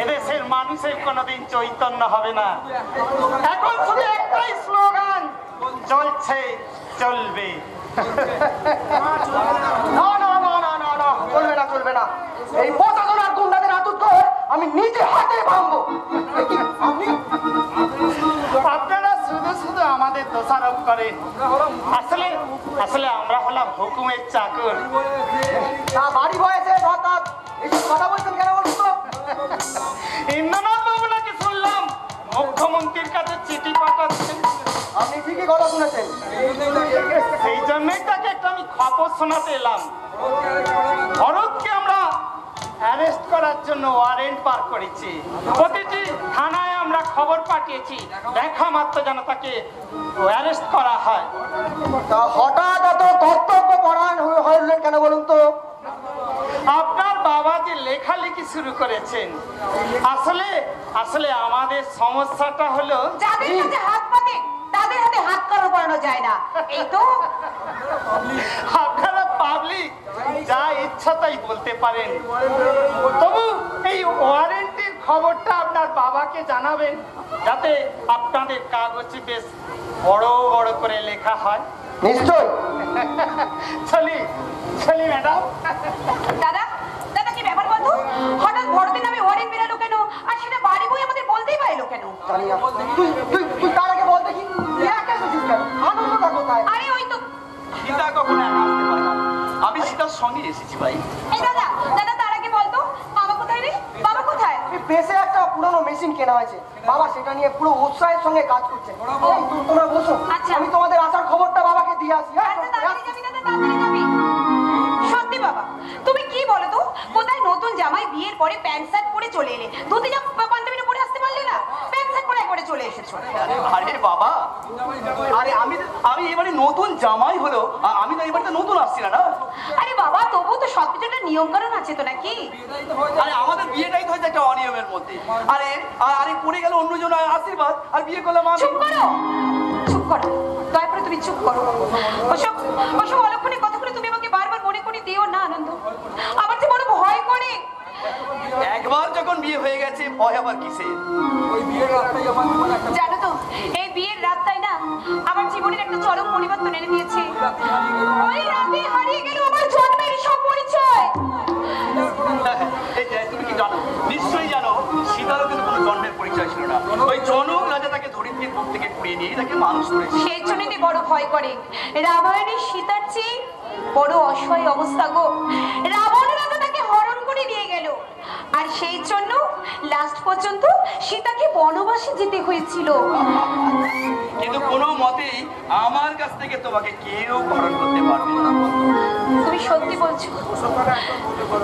S1: এদেশের মানুষের কোনোদিন চৈতন্য হবে না। এখন শুধু একটাই স্লোগান চলছে, চলবে।
S4: চলবে না, চলবে না। এই প্রশাসন আর গুন্ডাদের আতুত আমি নিজে হাতে ভাঙবো।
S1: আপনারা শুধু শুধু আমাদের দোষারোপ করেন। আসলে আসলে আমরা হলাম হুকুমের চাকর।
S4: বাড়ি বয়সে হঠাৎ এইসব কথা বলছেন কেন বলুন তো?
S1: ইন্দ্রনাথ বাবু নাকি শুনলাম মুখ্যমন্ত্রীর কাছে চিঠি পাঠাচ্ছেন।
S4: আপনি ঠিকই কথা শুনেছেন।
S1: সেই জন্যই তাকে একটা আমি খবর শোনাতে এলাম। ভরতকে আমরা অ্যারেস্ট করার জন্য ওয়ারেন্ট পার করেছি। প্রতিটি থানায় আমরা খবর পাঠিয়েছি, দেখা মাত্র যেন তাকে অ্যারেস্ট করা হয়।
S4: তা হঠাৎ এত কর্তব্য পরায়ণ হলেন কেন বলুন তো?
S1: আপনার বাবা যে লেখালেখি শুরু করেছেন, আসলে আসলে আমাদের সমস্যাটা হলো
S3: যাদের কাছে হাত পাতে তাদের হাতে হাত কারো পড়ানো যায় না। এই তো
S1: আপনারা পাবলিক যা ইচ্ছা তাই বলতে পারেন, তবু এই ওয়ারেন্টির খবরটা আপনার বাবাকে জানাবেন, যাতে আপনাদের কাগজে বেশ বড় বড় করে লেখা হয়।
S4: নিশ্চয়।
S1: চলি চলি ম্যাডাম।
S3: দাদা, দাদা কি ব্যাপার বলতো? হঠাৎ বড়দিন নামে ওয়ারেন্ট বেরালো কেন? আর সেটা বাড়ি বই আমাদের বলতেই পারলো কেন?
S4: জানি না। তুই তার আগে বল দেখি, একা এসেছিস কেন? আনন্দটা কোথায়?
S3: আরে ওই তো
S5: সীতা কখনো একা আসতে পারে না, আমি সীতার সঙ্গে এসেছি ভাই।
S3: এই দাদা, দাদা তার আগে বলতো বাবা কোথায় রে? বাবা কোথায়?
S4: বেশে একটা পুরনো মেশিন কেনা হয়েছে, বাবা সেটা নিয়ে পুরো উৎসাহের সঙ্গে কাজ করছে। তোমরা বসো,
S3: আচ্ছা।
S4: আমি তোমাদের আসার খবরটা বাবাকে দিয়ে আসি। হ্যাঁ?
S3: আচ্ছা, তাড়াতাড়ি যাবি দাদা, তাড়াতাড়ি যাবি। সত্যি বাবা, তুমি কি বলো তো? কোথায় নতুন জামাই বিয়ের পরে প্যান্ট শার্ট পরে চলে এলে, ধুতি জামা পাঞ্জাবিটা পরে আসতে পারলে না? প্যান্ট শার্ট পরে চলে এসেছো।
S5: আরে বাবা, আরে আমি এবারে নতুন জামাই হলো, আমি তো এবারে নতুন আসছি না।
S3: আরে বাবা, তবুও তো সবকিছু একটা নিয়ম কানুন আছে তো নাকি?
S5: আরে আমাদের বিয়েটাই তো হয়েছে একটা অনিয়মের মধ্যে। আরে আরে পড়ে গেল অন্যজনের আশীর্বাদ, আর বিয়ে করলাম আমি।
S3: চুপ করো, চুপ করো, দয়া করে তুমি চুপ করো। ওসব ওসব অলক্ষণে কথাগুলো তুমি আমাকে বারবার মনে করে দিও না আনন্দ। আমার যে বড় ভয় করে।
S5: একবার যখন বিয়ে হয়ে গেছে, ভয় আবার কিসে?
S3: জানো তো, এই বিয়ের রাতটাই না আমার জীবনের একটা চরম পরিবর্তন এনে দিয়েছে। ওই রাতে হারিয়ে গেল আমার জন্মের সব পরিচয়।
S5: এই যে তুমি কি জানো? নিশ্চয়ই জানো, সীতারও কিন্তু কোনো জন্মের পরিচয় ছিল না। ওই জনক রাজা তাকে ধরিত্রীর বুক থেকে কুড়িয়ে নিয়ে তাকে মানুষ করেছে।
S3: সেই জন্যই বড় ভয় করে। রামায়ণের সীতার চেয়ে বড় অসহায় অবস্থা গো। রাবণ রাজা তাকে হরণ করে নিয়ে গেল, আর সেই জন্য লাস্ট পর্যন্ত সীতাকে বনবাসে যেতে হয়েছিল।
S5: কিন্তু কোনো মতেই আমার কাছ থেকে তোমাকে কেউ হরণ করতে পারবে না।
S3: তুমি সত্যি বলছো?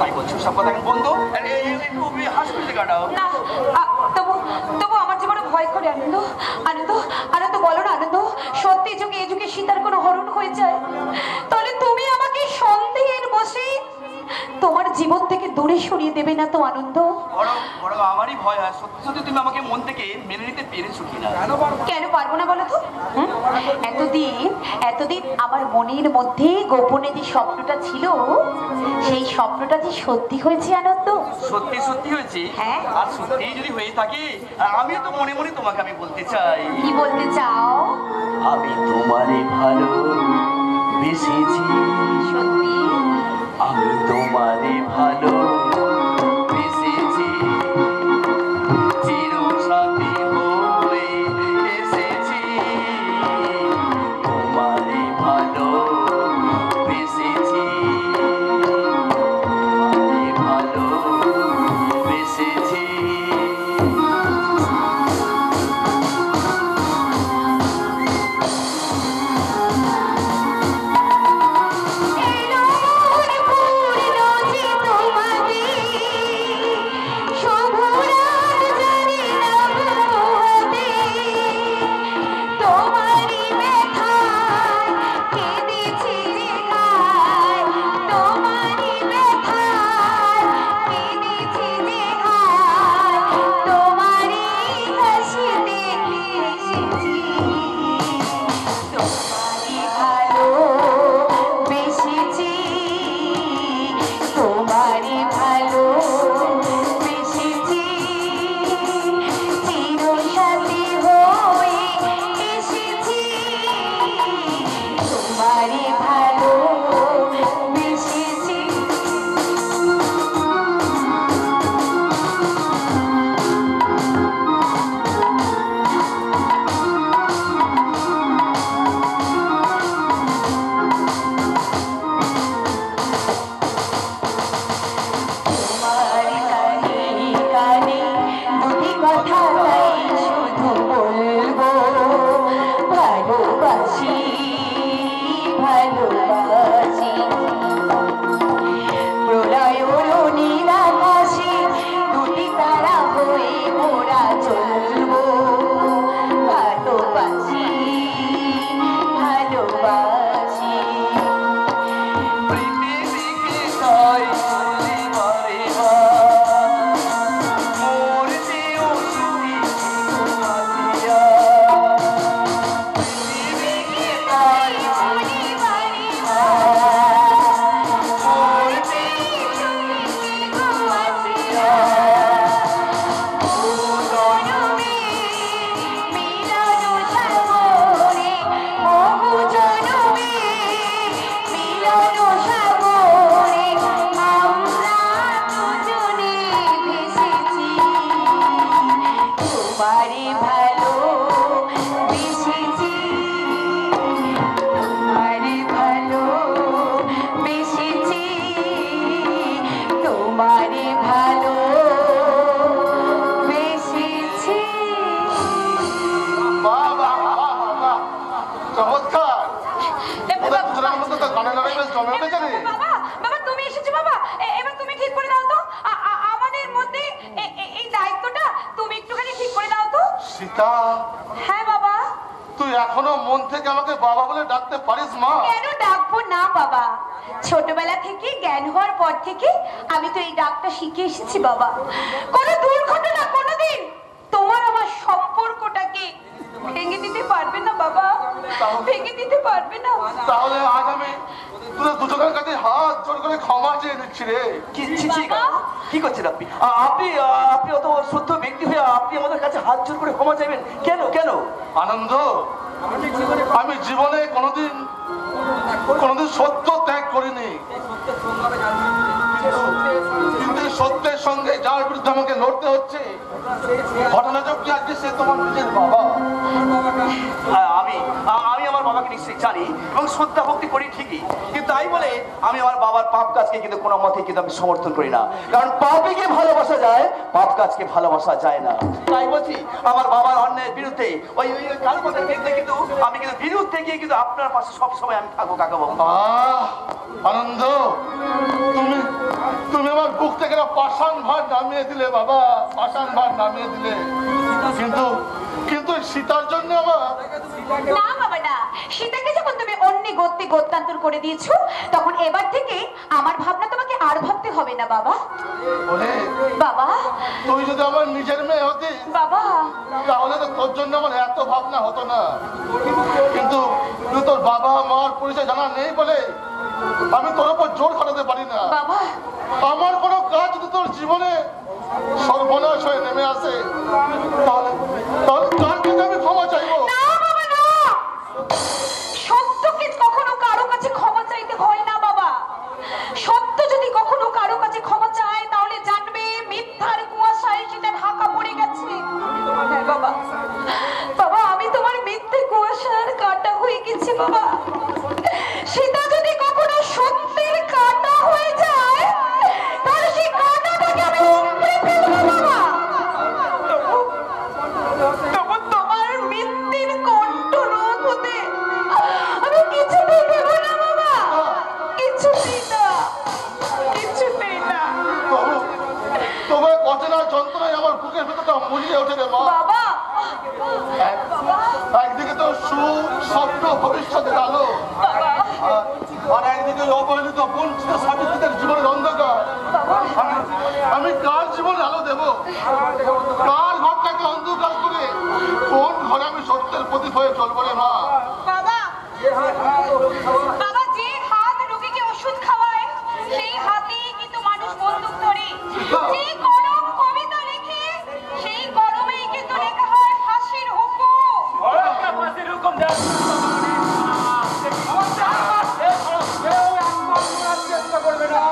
S5: তাই বলছো সব কথা বন্ধ? একটু হাসপাতালে কাটাও
S3: না, তবু তবু আমার যে বড় ভয় করে। আনন্দ, আনন্দ, আনন্দ বলো না আনন্দ, সত্যি যুগে এ যুগে সীতার কোনো হরণ হয়ে যায়, তাহলে তুমি আমাকে সন্দেহের বসে তোমার জীবন থেকে দূরে সরিয়ে না তো আনন্দ?
S6: বড় আমারই ভয় হয়, সত্যি সত্যি তুমি আমাকে মন থেকে মেনে নিতে পেরেছো কিনা।
S3: কেন পারবো না বলো তো? এতদিন আমার মনের মধ্যে গোপনে যে স্বপ্নটা ছিল, সেই স্বপ্নটা যে সত্যি হয়েছে আনন্দ।
S6: সত্যি সত্যি হয়েছে?
S3: হ্যাঁ।
S6: আর সত্যি যদি হয়ে থাকে, আমিও তো মনে মনে তোমাকে আমি বলতে চাই।
S3: কি বলতে চাও?
S6: আমি তোমারে ভালো বেসেছি।
S3: সত্যি?
S6: আমি তোমারে ভালো বেসেছি, চিরসাথী হয়ে এসেছি। তোমারে ভালো বেসেছি, তোমারে ভালো বেসেছি।
S3: হ্যাঁ বাবা।
S2: তুই এখনো মন থেকে আমাকে বাবা বলে ডাকতে পারিস মা?
S3: কেন ডাকবো না বাবা? ছোটবেলা থেকে জ্ঞান হওয়ার পর থেকে আমি তো এই ডাকটা শিখে এসেছি বাবা। কোনো দুর্ঘটনা কোনোদিন তোমার আমার সম্পর্কটাকে ভেঙে দিতে পারবে না বাবা, ভেঙে দিতে পারবে না।
S2: তাহলে আজ আমি তোদের দুজনের কাছে হাত জোর করে ক্ষমা চেয়ে নিচ্ছি রে।
S6: কি করছেন আপনি? আপনি অত শুদ্ধ ব্যক্তি হয়ে আপনি আমাদের কাছে হাত জোর করে ক্ষমা চাইবেন কেন? কেন
S2: আনন্দ, আমি জীবনে কোনোদিন সত্য ত্যাগ করিনি, কিন্তু সত্যের সঙ্গে যার বিরুদ্ধে আমাকে লড়তে হচ্ছে, ঘটনা চক্রে আজকে সে তোমার নিজের বাবা।
S6: আমি আমার বাবাকে নিশ্চয়ই জানি এবং শ্রদ্ধা ভক্তি করি ঠিকই, কিন্তু তাই বলে আমি আমার বাবার পাপ কাজকে কিন্তু কোনো মতে কিন্তু আমি সমর্থন করি না। কারণ পাপীকে ভালোবাসা যায়, পাপ কাজকে ভালোবাসা যায় না। তাই বলছি আমার বাবার অন্যায়ের বিরুদ্ধে ওই কালো কথার বিরুদ্ধে কিন্তু আমি কিন্তু বিরুদ্ধে গিয়ে কিন্তু আপনার পাশে সবসময় আমি থাকবো কাকাবাবু।
S2: আনন্দ, তুমি আমার বুক থেকে পাষাণ ভার নামিয়ে দিলে বাবা, পাষাণ ভার নামিয়ে দিলে। কিন্তু সীতার জন্য আমার
S3: না বাবা না, সীতাকে যখন তুমি অন্য গোত্র সম্পত্তি গোত্তান্তর করে দিয়েছো, তখন এবার থেকে আমার ভাবনা তোমাকে আর ভাবতে হবে না বাবা।
S2: ওরে
S3: বাবা,
S2: তুই যদি আমার নিজের মেয়ে হতি
S3: বাবা,
S2: তাহলে তো তোর জন্য আমার এত ভাবনা হতো না। কিন্তু তুই তোর বাবা মার পরিচয় জানা নেই বলে আমি তোর উপর জোর খাটাতে পারি না।
S3: বাবা,
S2: আমার কোনো কাজ যদি তোর জীবনে সর্বনাশ হয়ে নেমে আসে তাহলে তাহলে কার কাছে আমি ক্ষমা চাইবো?
S3: না বাবা, না। সত্যকে কখনো কারো কাছে ক্ষমা চাইতে হয় না বাবা। সত্য যদি কখনো কারো কাছে ক্ষমা চায় তাহলে জানবে মিথ্যার কুয়াশায় সেটা ঢাকা পড়ে গেছে। হ্যাঁ বাবা, বাবা আমি তোমার মিথ্যে কুয়াশার কাঁটা হয়ে গেছি বাবা। সেটা যদি কখনো সত্যের কাঁটা হয়ে যায় তাহলে সেই কাঁটাটাকে আমি উপড়ে ফেলবো বাবা। তবু তোমার মৃত্যুর কণ্ঠরোধ হতে আমি কিছুতেই দেব না বাবা, কিছুতেই না, কিছুতেই না।
S2: তোমার অচেনা যন্ত্রণায় আমার বুকের ভেতরটা মুড়িয়ে ওঠে রে মা।
S3: বাবা,
S2: একদিকে তো সুখ স্বপ্ন ভবিষ্যতের আলো, আর একদিকে অবহেলিত বঞ্চিত সাবিত্রীদের জীবনের অন্ধকার। আমি কার জীবনে আলো দেব? কার ঘরটাকে অন্ধকার করে কোন ঘরে আমি সত্যের প্রতীক হয়ে চলবো রে মা?
S3: বাবা, বাবা যে হাত রোগীকে ওষুধ খাওয়ায় সেই হাতেই কিন্তু মানুষ বন্দুক ধরে। যে কলম কবিতা লেখে সেই কলমেই কিন্তু লেখা হয় ফাঁসির হুকুম।
S6: ফাঁসির হুকুম দেওয়া
S7: চেষ্টা করবে না।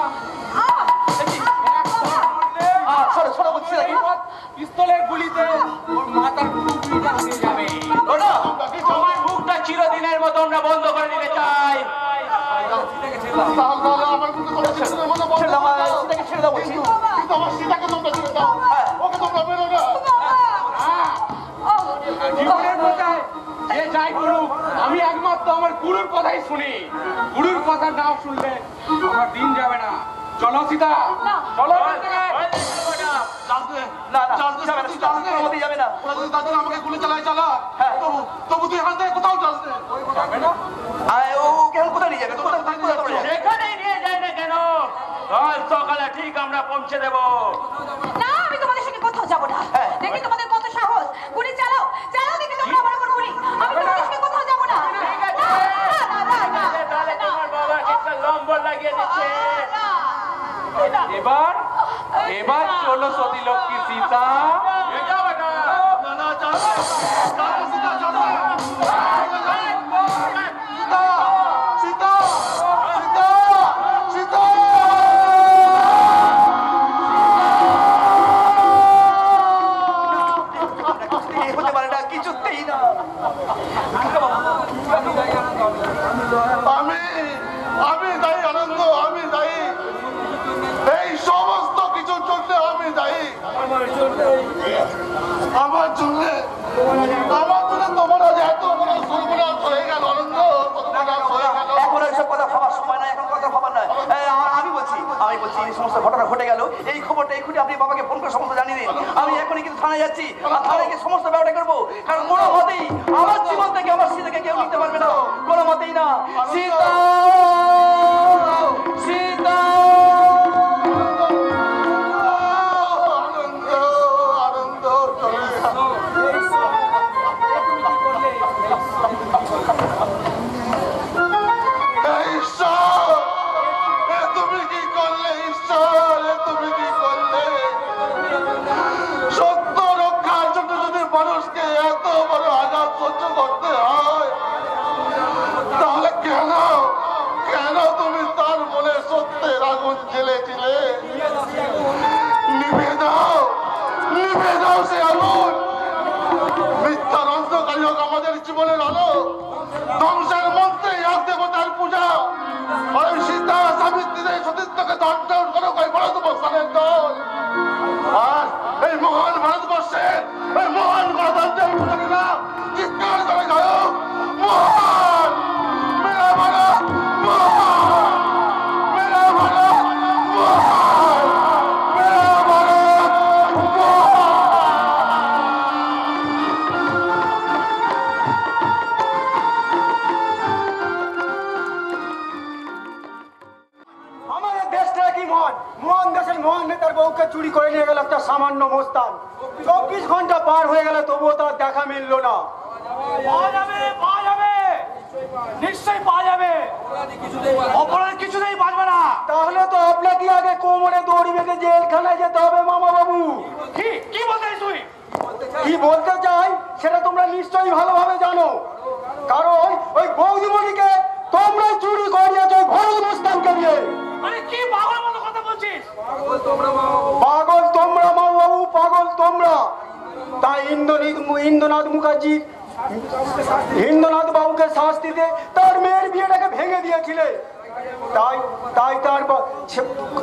S5: সরো সরো বলছি নাকি?
S7: পিস্তলের গুলিতে ওর মাথার টুকরিটা উড়ে যাবে।
S6: ওরা তোমার মুখটা চিরদিনের মতো আমরা বন্ধ করে দিতে চাই।
S2: তাহলে আমার বুকে তোমরা শিশুদের মতো বন্ধ
S5: ছেড়ে দাও,
S2: করে দাও।
S5: সীতাকে ছেড়ে দাও বলছি।
S2: কিন্তু আমার সীতাকে তোমরা ছেড়ে দাও, ওকে তোমরা মেরো না।
S7: জীবনের কথায় যে যাই করুক আমি একমাত্র আমার গুরুর কথাই শুনি। গুরুর কথা না শুনলে আমার দিন যাবে না। চলো সীতা, চলো এখান থেকে।
S5: না না যাবে না, সীতা কোনো মতেই যাবে না।
S2: ওরা যদি তাদের আমাকে গুলি চালায় চালা,
S5: হ্যাঁ।
S2: তবু তুই এখান থেকে কোথাও যাস না।
S7: যাবে না?
S5: ও কেন কোথায় নিয়ে যাবে? কোথায় কোথায় কোথায় যাবে?
S6: সেখানেই নিয়ে যায় না কেন? কাল সকালে ঠিক আমরা পৌঁছে দেবো।
S3: না, আমি তোমাদের সঙ্গে কোথাও যাবো না।
S5: হ্যাঁ।
S3: দেখি তোমাদের কত সাহস। গুলি চালাও, চালাও দেখি তোমরা আমার উপর গুলি। আমি তোমাদের সঙ্গে কোথাও যাবো না।
S6: ঠিক আছে।
S3: না, না, না, না,
S6: তাহলে
S3: না,
S6: তোমার বাবাকে একটা লম্বর লাগিয়ে দিচ্ছে।
S3: না, না।
S7: এবার চলো সতী লক্ষ্মী সীতা।
S6: এটা বেটা।
S2: না, না, যাস না। যাস না, সীতা, যাস না। সীতা, সীতা, সীতা, সীতা।
S5: কিছুতেই হতে পারে না, কিছুতেই না।
S2: আমি দায়ী আনন্দ, আমি দায়ী। এই সমস্ত কিছুর জন্য আমি দায়ী। আমার জন্য তোমার আজ এত বড় সর্বনাশ হয়ে গেল আনন্দ, সর্বনাশ হয়ে গেল।
S5: এখন এইসব কথা ভাবার সময় নাই, এখন কথা ভাবার নয়। আমি বলছি এই সমস্ত ঘটনা ঘটে গেল, এই খবরটা এক্ষুনি আপনি বাবাকে ফোন করে সমস্ত জানিয়ে দিন। আমি এখনই কিন্তু থানায় যাচ্ছি, আর থানায় গিয়ে সমস্ত ব্যাপারটা করবো। কারণ কোনো মতেই আমার জীবন থেকে আমার সীতাকে কেউ নিতে পারবে না, কোনো মতেই না। সীতা, সীতা।
S2: আনন্দ, আনন্দ চলে গেল। ঈশ্বর, এ তুমি কি করলে? ঈশ্বর, এ তুমি কি করলে? সত্য রক্ষার জন্য যদি মানুষকে এত বড় আঘাত সহ্য করতে হয়, তাহলে কেন কেন তুমি তার মনে সত্যের আগুন জ্বেলেছিলে? নিভে দাও, নিভে দাও সে আগুন। মিথ্যার অন্ধকারী হোক আমাদের জীবনের আলো, ধ্বংসের মন্ত্রে এক দেবতার পূজা। ওই সীতা সাবিত্রীদের সতীত্বকে দণ্ডন করো, কই ভারতবর্ষের দল। আর এই মহান ভারতবর্ষের এই মহান গণতন্ত্রের পূজারীরা চিৎকার করে গায়ক মহান, মেরা ভারত মহান, মেরা ভারত মহান, মেরা ভারত মহান।
S7: সামান্য মোস্তান। 24 ঘন্টা পার হয়ে গেল তবুও তার দেখা মিলল না।
S1: পাওয়া যাবে, পাওয়া যাবে, নিশ্চয়ই পাওয়া যাবে। অপরাধ কিছুতেই বাঁচবে না।
S7: তাহলে তো আপনাকে আগে কোমরে দড়ি বেঁধে জেলখানায় যেতে হবে মামা বাবু।
S1: কি বলতে চাইছিস তুই?
S7: কি বলতে চাই সেটা তোমরা নিশ্চয়ই ভালোভাবে জানো, কারণ ওই বৌদিমণিকে তোমরা চুরি করিয়েছ ওই ভরত মোস্তানকে নিয়ে।
S1: আরে কি পাগলের মতো কথা বলছিস?
S7: পাগল তোমরা মামা বাবু, পাগল তোমরা। তাই ইন্দ্রনাথ মুখার্জি ইন্দ্রনাথ বাবুকে শাস্তি দিয়ে তার মেয়ের বিয়েটাকে ভেঙে দিয়েছিলে। তাই তার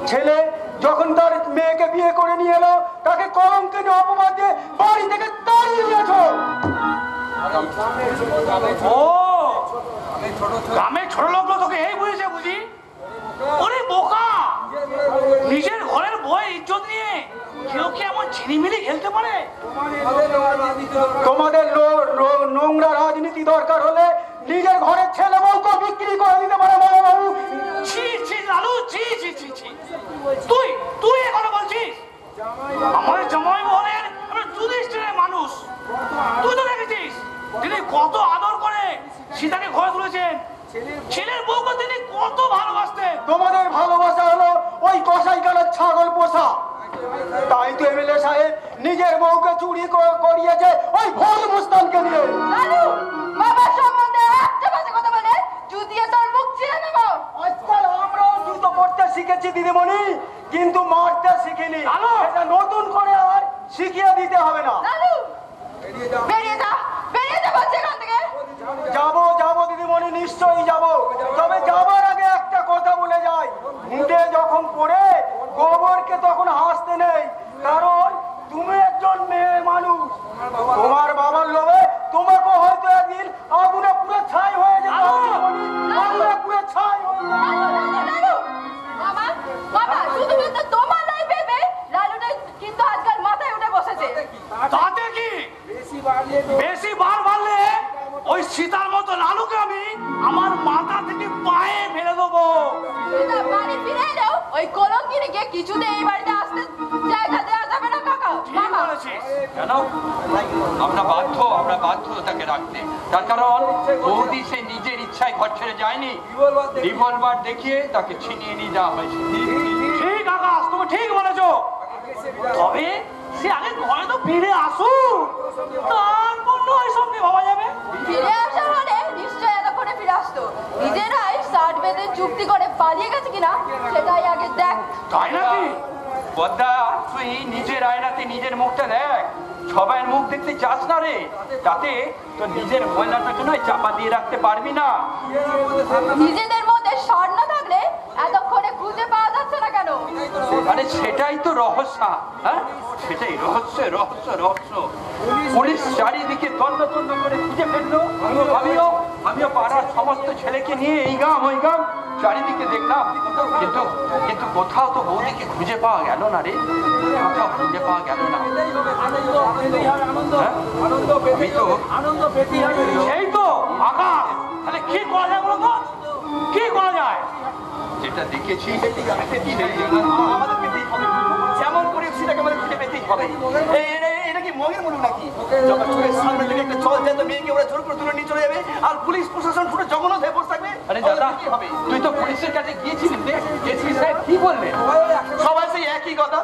S7: ছেলে যখন তার মেয়েকে বিয়ে করে নিয়ে এলো তাকে কলঙ্কিত অপবাদ দিয়ে বাড়ি থেকে তাড়িয়ে দিয়েছ।
S1: ও গ্রামে ছোট লোক তোকে এই বুঝেছে বুঝি? ওরে বোকা, নিজের ঘরের বই ইজ্জত নিয়ে কেউ কি এমন ছিনিমিনি খেলতে পারে?
S7: তোমাদের নোংরা রাজনীতি দরকার হলে নিজের ঘরের ছেলে বউকে বিক্রি করে দিতে পারে মামা বাবু।
S1: ছি ছি লালু, ছি ছি ছি ছি। তুই এখন বলছিস আমাদের জামাই বলেন আমরা যুধিষ্ঠিরের মানুষ। তুই তো দেখেছিস তিনি কত আদর করে সীতাকে ঘরে তুলেছেন, ছেলের বউকে তিনি কত ভালোবাসতেন।
S7: তোমাদের ভালোবাসা হলো ওই কসাই কালের ছাগল পোষা। তাই তো এমএলএ সাহেব নিজের বউকে চুরি করিয়েছে ওই ভোর মুস্তানকে দিয়ে।
S3: লালু বাবার সম্বন্ধে একটা বাজে কথা বলে জুতিয়ে তোর মুখ ছিঁড়ে নেব।
S7: আজকাল আমরাও জুতো পরতে শিখেছি দিদিমণি, কিন্তু মারতে শিখিনি। এটা নতুন করে আর শিখিয়ে দিতে হবে না।
S3: লালু বেরিয়ে যা বলছি এখান থেকে।
S7: যাবো দিদিমণি, নিশ্চয়ই যাবো। তবে যাবার আগে একটা কথা বলে যাই, মুটে যখন পড়ে গোবরকে তখন হাসতে নেই, কারণ তুমি একজন মেয়ে মানুষ। তোমার বাবার লোভে তোমাকে হয়তো একদিন আগুনে পুরো ছাই হয়ে যাবে। আগুনে পুরো ছাই হয়ে যাবে।
S3: লালু বাবা শুধুমাত্র তোমার নাই ভেবে লালুটা কিন্তু আজকাল মাথায় উঠে বসেছে।
S1: তাতে কি বেশি বার বাড়লে ওই সীতার মতো লালুকে আমি আমার মাথা থেকে পায়ে ফেলে দেবো।
S3: সীতা বাড়ি ফিরে এলেও ওই কলঙ্কিনীকে কিছুতে এই বাড়িতে আসতে জায়গা দেওয়া যাবে না কাকা।
S1: ঠিক বলেছিস।
S6: কেন আমরা বাধ্য তাকে রাখতে। তার কারণ বৌদি সে নিজের ইচ্ছায় ঘর ছেড়ে যায়নি, রিভলভার দেখিয়ে তাকে ছিনিয়ে নিয়ে যাওয়া হয়েছে।
S1: ঠিক আকাশ, তুমি ঠিক বলেছো। তবে সে আগে ঘরে তো ফিরে আসুক, তারপর নয় সঙ্গে ভাবা যাবে।
S3: ফিরে আসার হলে নিশ্চয় এতক্ষণে ফিরে আসতো। নিজেরাই ষাট বেঁধে চুক্তি করে পালিয়ে গেছে কিনা সেটাই আগে দেখ।
S1: তাই নাকি?
S6: পদ্মা, তুই নিজের আয়নাতে নিজের মুখটা দেখ। সবাইয়ের মুখ দেখতে চাস না রে, তাতে তো নিজের ময়লাটাকে নয় চাপা দিয়ে রাখতে পারবি না।
S3: নিজেদের মধ্যে স্বর না থাকলে এতক্ষণে খুঁজে পাওয়া যাচ্ছে না কেন?
S6: আরে সেটাই তো রহস্য, হ্যাঁ সেটাই রহস্য। পুলিশ চারিদিকে তন্ন করে খুঁজে ফেললো। আমিও পাড়ার সমস্ত ছেলেকে নিয়ে এই গ্রাম ওই গ্রাম চারিদিকে দেখলাম, কিন্তু কোথাও তো বৌদিকে খুঁজে পাওয়া গেল না রে, কোথাও খুঁজে পাওয়া গেল না।
S1: এই তো আকাশ, তাহলে কি করা যায় বলো তো? কি করা যায়?
S6: যেটা দেখেছি
S5: আমাদের পেতেই হবে, যেমন করে সেটাকে আমাদের খুঁজে পেতেই হবে। এটা কি মগের মনে নাকি? যখন চোখের সামনে থেকে একটা চল যায় তো মেয়েকে ওরা জোর করে তুলে নিয়ে চলে যাবে, আর পুলিশ প্রশাসন পুরো জগন্নাথ হয়ে বসে থাকবে।
S6: আরে দাদা, তুই তো পুলিশের কাছে গিয়েছিলি, এসপি সাহেব কি বললেন?
S5: সবাই সেই একই কথা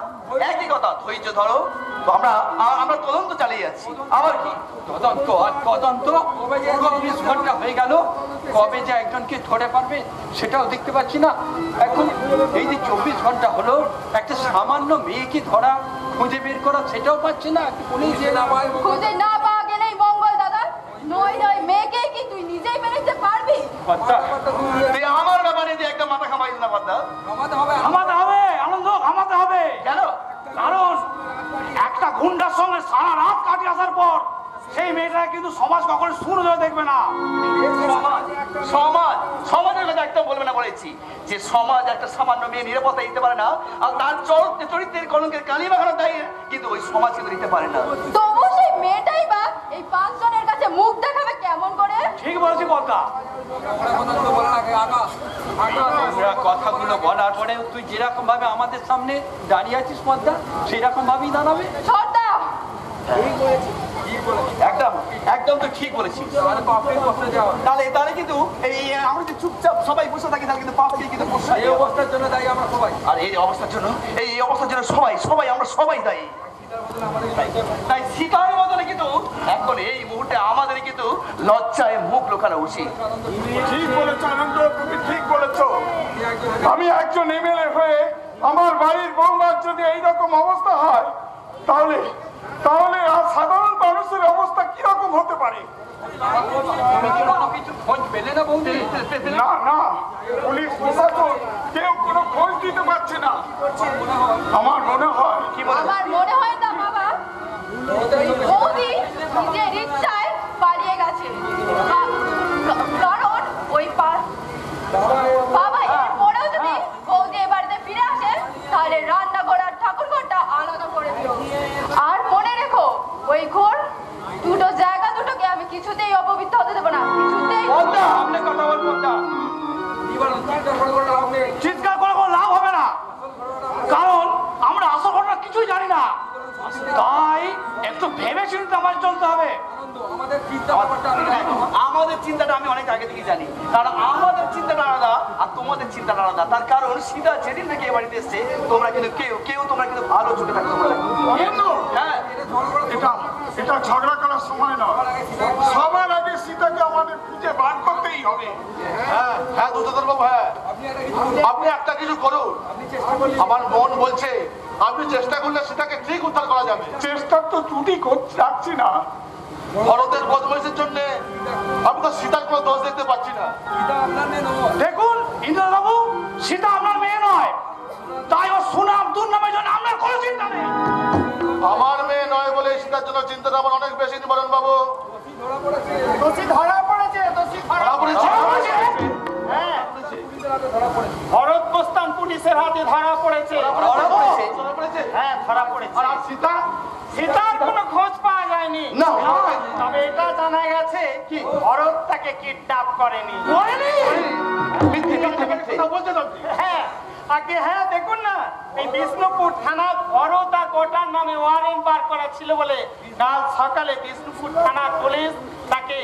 S5: ধৈর্য ধরো, তো আমরা তদন্ত চালিয়ে যাচ্ছি। আবার কি
S6: তদন্ত 24 ঘন্টা হয়ে গেল, কবে যে একজনকে ধরে পারবে সেটাও দেখতে পাচ্ছি না। এখন এই যে 24 ঘন্টা হলো, একটা সামান্য মেয়েকে ধরা খুঁজে বের করা সেটাও পাচ্ছি না।
S3: খুঁজে না পাওয়া গেলেই মঙ্গল দাদা, নয় মেয়েকে কি তুই নিজেই মেনে পারবি?
S5: তুই আমার ব্যাপারে যে একটা মাথা খামাইস না পদ্মা।
S1: থামাতে হবে আনন্দ, থামাতে হবে।
S5: কেন?
S1: কারণ একটা গুন্ডার সঙ্গে সারা রাত কাটিয়ে আসার পর সেই মেয়েটা কিন্তু সমাজ কখনো সূর্য দেখবে না।
S5: সমাজের কথা একটা বলবে না বলেছি যে সমাজ একটা সামান্য মেয়ে নিরাপত্তা দিতে পারে না, আর তার চরিত্রের কলঙ্কের কালি বাগানো তাই, কিন্তু ওই সমাজ কিন্তু দিতে পারে না।
S3: তবু সেই মেয়েটাই বা এই 5 জনের কাছে মুখ দেখাবে কেমন করে?
S1: ঠিক বলেছি কথা।
S7: কথাগুলো বলার পরে তুই যেরকম ভাবে আমাদের সামনে দাঁড়িয়ে আছিস পদ্মা, সেরকম ভাবেই দাঁড়াবে।
S3: ছোটদা
S5: একদম একদম তো ঠিক বলেছিস। তাহলে তাহলে কিন্তু এই আমরা যদি চুপচাপ সবাই বসে থাকি তাহলে কিন্তু পাপ দিয়ে কিন্তু
S7: এই অবস্থার জন্য দায়ী আমরা সবাই।
S5: আর এই অবস্থার জন্য সবাই আমরা সবাই দায়ী। তাই শিকারের বদলে কিন্তু এখন এই মুহূর্তে আমাদের কিন্তু লজ্জায় মুখ লুকানো উচিত।
S1: ঠিক বলেছো আনন্দ, তুমি ঠিক বলেছো। আমি একজন এমএলএ হয়ে আমার বাড়ির বৌমার যদি এইরকম অবস্থা হয়, তাহলে তাহলে আর সাধারণ মানুষের অবস্থা কিরকম হতে পারে?
S7: কিছু খোঁজ পেলে না বৌদি?
S1: না না, পুলিশ প্রশাসন কেউ কোনো খোঁজ দিতে পারছে না। আমার মনে হয়
S3: আমার মনে হয় না বাবা, বৌদি নিজের ইচ্ছায় পালিয়ে গেছে। কারণ ওই বাবা এরপরেও যদি বৌদি এ বাড়িতে ফিরে আসে, তাহলে রান্নাঘর আর ঠাকুর ঘরটা আলাদা করে দিও। আর মনে রেখো, ওই ঘর দুটো জায়গা দুটোকে আমি কিছুতেই অপবিত্র হতে দেবো না, কিছুতেই।
S1: সামনে কথা বলবো না, চিৎকার করে কোনো লাভ হবে না, কারণ আমরা আসল ঘটনা কিছুই জানি না। তাই একটু ভেবে চিন্তে আমার চলতে হবে।
S5: আমাদের চিন্তাটা আমি অনেক আগে থেকে জানি, কারণ আমাদের চিন্তাটা আলাদা আর তোমাদের চিন্তাটা আলাদা। তার কারণ সীতা যেদিন থেকে এ বাড়িতে এসছে, তোমরা কিন্তু কেউ তোমরা কিন্তু ভালো চোখে থাকতে পারো। হ্যাঁ,
S1: এটা ঝগড়া করার সময় নয়। সবার আগে সীতাকে আমাদের খুঁজে বার করতেই হবে।
S2: হ্যাঁ হ্যাঁ দুর্যোধন বাবু, হ্যাঁ আপনি একটা কিছু করুন। আমার মন বলছে আপনি চেষ্টা করলে সেটাকে ঠিক উদ্ধার করা যাবে।
S1: চেষ্টার তো ত্রুটি রাখছি না।
S2: ভরতের বদমাইশের জন্য আমি তো সীতার কোনো দোষ দেখতে পাচ্ছি না।
S1: দেখুন ইন্দ্রবাবু, সীতা আপনার মেয়ে নয়, তাই ও সুনাম দুর্নামের জন্য আপনার কোনো চিন্তা নেই।
S2: আমার মেয়ে নয় বলে সীতার জন্য চিন্তাটা আমার অনেক বেশি নিবারণ বাবু।
S1: দোষী ধরা পড়েছে, দোষী ধরা পড়েছে। হ্যাঁ, ভরত প্রস্থান পুলিশের হাতে ধরা পড়েছে। হ্যাঁ, ধরা পড়েছে। আর সীতা, সীতার কোনো খোঁজ পাওয়া যায়নি।
S2: না,
S1: তবে এটা জানা গেছে কি ভরত তাকে কিডন্যাপ করেনি। হ্যাঁ, আগে হ্যাঁ দেখুন না, এই বিষ্ণুপুর থানা ভরত আর গোটার নামে ওয়ারেন্ট বার করা ছিল বলে কাল সকালে বিষ্ণুপুর থানা পুলিশ তাকে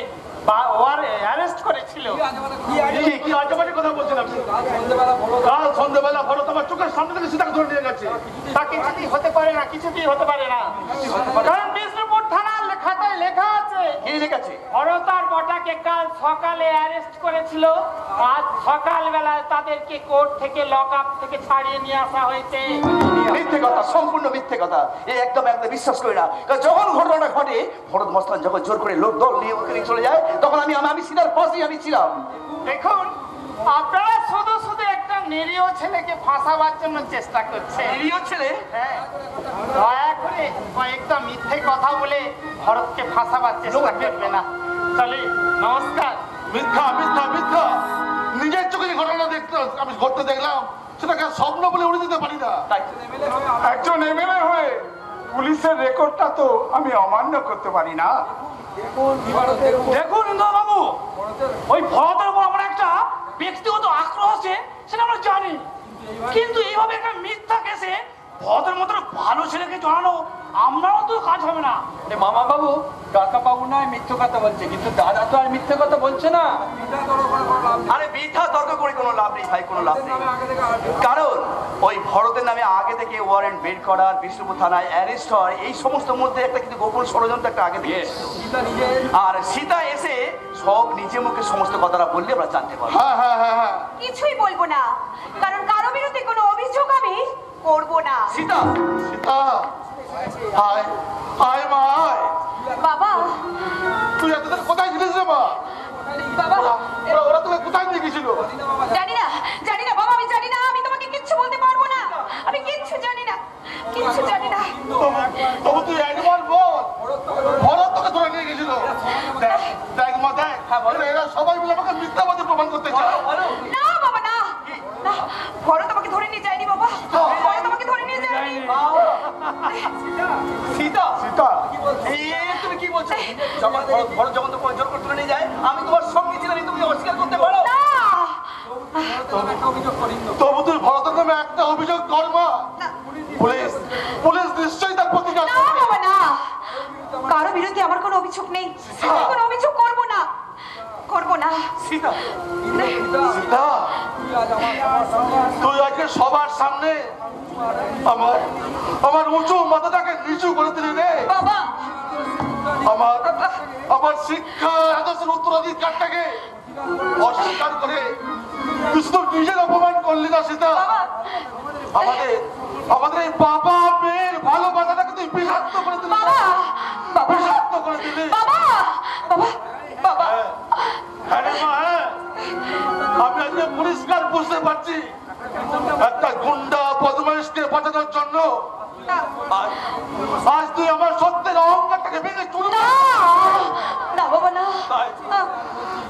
S1: অ্যারেস্ট করেছিল। কি আজেবাজে কথা বলছেন আপনি? কাল সন্ধ্যাবেলা ভরত আমার চোখের সামনে থেকে সীতাকে ধরে নিয়ে গেছে। তা কিছুতেই হতে পারে না, কিছুতেই হতে পারে না, কারণ বিষ্ণুপুর থানার খাতায় লেখা আছে।
S5: কি লিখেছে?
S1: ভরত আর গোটাকে কাল সকালে অ্যারেস্ট করেছিল, আজ সকালবেলায় তাদেরকে কোর্ট থেকে লক আপ থেকে ছাড়িয়ে নিয়ে আসা হয়েছে।
S5: মিথ্যে কথা, সম্পূর্ণ মিথ্যে কথা। এই একদম বিশ্বাস করি না। কারণ যখন ঘটনাটা ঘটে, ভরত মস্তান যখন জোর করে লোক দল নিয়ে ওখানে চলে যায়, তখন আমি সীতার পাশেই আমি ছিলাম।
S1: দেখুন, আপনারা শুধু শুধু একটা নিরীহ ছেলেকে ফাঁসাবার জন্য চেষ্টা করছেন।
S5: নিরীহ ছেলে?
S1: হ্যাঁ, দয়া করে কয়েকটা মিথ্যে কথা বলে ভরতকে ফাঁসাবার চেষ্টা করবে না। চলে, নমস্কার।
S2: মিথ্যা মিথ্যা মিথ্যা, নিজের চোখে যে ঘটনা আমি ঘটতে দেখলাম সেটাকে স্বপ্ন বলে উড়ে দিতে পারি না।
S1: একজন এমএলএ হয়ে পুলিশের রেকর্ডটা তো আমি অমান্য করতে পারি না। দেখুন ইন্দ্রবাবু, ওই ভরতের উপর আমার একটা ব্যক্তিগত আক্রোশ আছে, সেটা আমরা জানি, কিন্তু এইভাবে একটা মিথ্যা কেসে ভরতের মতো ভালো ছেলেকে জানানো আমরাও তো কাজ হবে না।
S7: মামা বাবু, কাকা বাবু নয় মিথ্যে কথা বলছে, কিন্তু দাদা তো আর মিথ্যে কথা বলছে না।
S5: আরে বৃথা তর্ক করে কোনো লাভ নেই ভাই, কোনো লাভ নেই। কারণ ওই ভরতের নামে আগে থেকে ওয়ারেন্ট বের করার, বিষ্ণুপুর থানায় অ্যারেস্ট হওয়ার, এই সমস্ত মধ্যে একটা কিন্তু গোপন ষড়যন্ত্র একটা আগে থেকে। আর সীতা এসে সব নিজে মুখে সমস্ত কথাটা বললে আমরা জানতে পারবো।
S2: হ্যাঁ হ্যাঁ হ্যাঁ হ্যাঁ,
S3: কিছুই বলবো না, কারণ কারো বিরুদ্ধে কোনো অভিযোগ আমি করবো না।
S5: সীতা,
S2: সীতা, হায় হায় মা, হায়।
S3: বাবা,
S2: তুই এতদিন কোথায় ছিলিস রে মা?
S3: বাবা,
S2: ওরা তোকে কোথায় নিয়ে গেছিল?
S3: জানি না, জানি না বাবা, আমি জানি না, আমি তোমাকে কিচ্ছু বলতে পারবো না, আমি কিচ্ছু জানি না, কিচ্ছু জানি না।
S2: তবু তুই একবার বল, ভরত তোকে ধরে নিয়ে গেছিল। দেখ মা, দেখ, এরা সবাই মিলে আমাকে মিথ্যাবাদী প্রমাণ করতে চায়।
S3: না বাবা, না না, ভরত আমাকে ধরে নিয়ে যায়নি বাবা, ভরত আমাকে ধরে নিয়ে যায়নি।
S5: সীতা,
S1: সীতা,
S5: এই তুমি কি বলছো? ভরত যখন তো জোর করে তুলে নিয়ে যায়, আমি তোমার
S2: তবু তুই ভরতের নামে একটা অভিযোগ কর মা। পুলিশ পুলিশ নিশ্চয়ই তার প্রতিকার
S3: না বাবা না, কারো বিরুদ্ধে আমার কোনো অভিযোগ নেই, আমি কোনো অভিযোগ করবো না, করবো না।
S2: সীতা, সীতা, তুই আজকে সবার সামনে আমার আমার উঁচু মাথাটাকে নিচু করে দিলি রে
S3: বাবা।
S2: আমার আমার শিক্ষা আদর্শের উত্তরাধিকারটাকে অস্বীকার করে তুই শুধু নিজের অপমান করলি না সীতা, আমাদের আমাদের এই বাবা মেয়ের ভালোবাসাটাকে তুই বিষাক্ত করে দিলি, বিষাক্ত করে দিলি।
S3: বাবা বাবা বাবা,
S2: হ্যাঁ রে মা, হ্যাঁ, আমি আজকে পরিষ্কার বুঝতে পারছি একটা গুন্ডা বদমাইশকে বাঁচানোর জন্য আজ তুই আমার সত্যের অহংকারটাকে ভেঙে চুরি।
S3: না না বাবা না,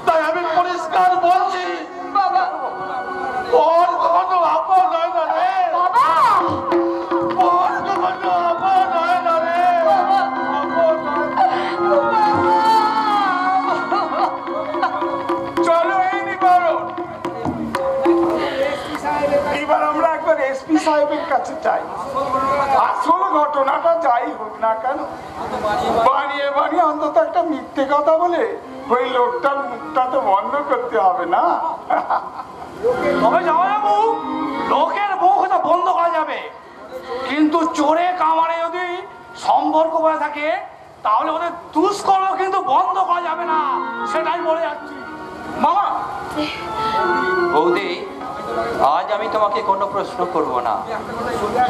S2: তাই আমি পরিষ্কার বলছি
S3: বাবা
S2: ওর কখনো আপন হয় না রে
S3: বাবা,
S2: ওর কখনো আপন হয় না রে।
S7: চলো এই নিবারণ, এবার আমরা একবার এসপি সাহেবের কাছে যাই। আসল ঘটনাটা যাই হোক না কেন, বানিয়ে বানিয়ে অন্তত একটা মিথ্যে কথা বলে ওই লোকটার মুখটা তো বন্ধ করতে হবে না।
S1: তবে জামাইবাবু, লোকের মুখ তো বন্ধ করা যাবে, কিন্তু চোরে কামারে যদি সম্পর্ক করে থাকে তাহলে ওদের দুষ্কর্ম কিন্তু বন্ধ করা যাবে না, সেটাই বলে যাচ্ছি। মামা,
S6: বৌদি, আজ আমি তোমাকে কোনো প্রশ্ন করব না,